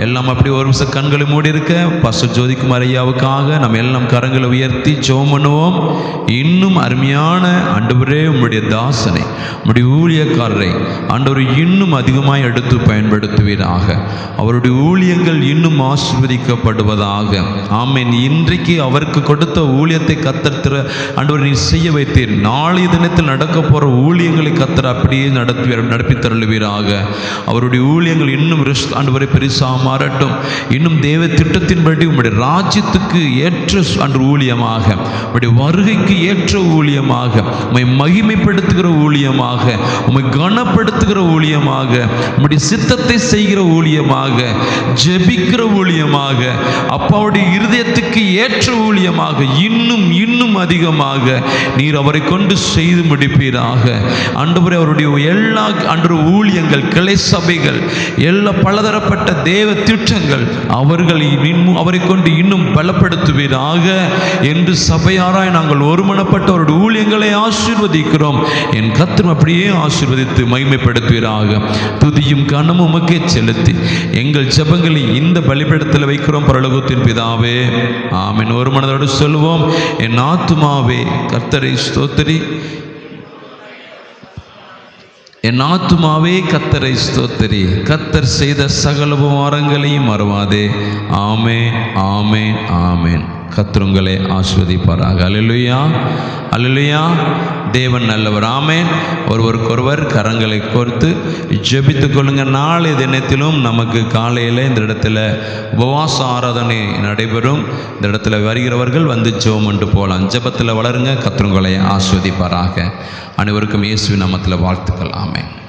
எல்லாம் அப்படி ஒரு நிமிஷம் கண்களை மூடி இருக்க பாஸ்டர் ஜோதிக்குமார் ஐயாவுக்காக நம்ம எல்லாம் கரங்களை உயர்த்தி ஜெபம் பண்ணுவோம். இன்னும் அருமையான ஆண்டவரே, உம்முடைய தாசனை, உம்முடைய ஊழியக்காரரை ஆண்டவர் இன்னும் அதிகமாக எடுத்து பயன்படுத்துவீராக. அவருடைய ஊழியங்கள் இன்னும் ஆசீர்வதிக்கப்படுவதாக. ஆமென். இன்றைக்கு அவருக்கு கொடுத்த ஊழியத்தை கத்தர் ஆண்டவர் நீ செய்ய வைத்தீர். நாளைய தினத்தில் நடக்க போகிற ஊழியங்களை கத்தர் அப்படியே நடப்பி தருளுவீராக. அவருடைய ஊழியங்கள் இன்னும் ஆண்டவரை பெருசாக மாறட்டும். இன்னும் தேவ திட்டத்தின்படி உம்முடைய ராஜ்யத்துக்கு ஏற்ற அன்று ஊழியமாக, உம்முடைய வருகைக்கு ஏற்ற ஊழியமாக, உம்மை மகிமைப்படுத்துகிற ஊழியமாக, உம்மை கனப்படுத்துகிற ஊழியமாக, உம்முடைய சித்தத்தை செய்கிற ஊழியமாக, ஜெபிக்கிற ஊழியமாக, அப்பாவுடைய இருதயத்துக்கு ஏற்ற ஊழியமாக இன்னும் இன்னும் அதிகமாக நீர் அவரை கொண்டு செய்து முடிப்பீராக. ஆண்டவரே, அவருடைய எல்லா அன்று ஊழியங்கள், கிளை சபைகள், எல்லா பலதரப்பட்ட தேவ திட்டங்கள் அவரை கொண்டு இன்னும் பலப்படுத்துவீராக என்று சபையாராய் நாங்கள் ஒருமனப்பட்ட அவருடைய ஊழியங்களை ஆசீர்வதிக்கிறோம். என் கர்த்தர் அப்படியே ஆசீர்வதித்து மகிமைப்படுத்துவீராக. துதியும் கனமும் உமக்கே செலுத்தி எங்கள் ஜெபங்களை இந்த பலிபீடத்தில் வைக்கிறோம் பரலோகத்தின் பிதாவே. ஆமென். ஒரு மனதோடு சொல்லுவோம். என் ஆத்துமாவே கர்த்தரை ஸ்தோத்திரி, என் ஆத்துமாவே கர்த்தரை ஸ்தோத்திரி, கர்த்தர் செய்த சகல உபகாரங்களையும் மறவாதே. ஆமென், ஆமென், ஆமென். கர்த்தர் உங்களை ஆசீர்வதிப்பாராக. அல்லேலூயா, அல்லேலூயா. தேவன் நல்லவர். ஆமென். ஒருவருக்கொருவர் கரங்களை கோர்த்து ஜெபித்து கொள்ளுங்க. நாளை தினத்திலும் நமக்கு காலையில் இந்த இடத்துல உபவாச ஆராதனை நடைபெறும். இந்த இடத்துல வருகிறவர்கள் வந்து ஜெபம் பண்ணிட்டு போகலாம். ஜெபத்தில் வளருங்க. கர்த்தர் உங்களை ஆசீர்வதிப்பாராக. அனைவருக்கும் இயேசுவின் நாமத்தில் வாழ்த்துக்கள். ஆமென்.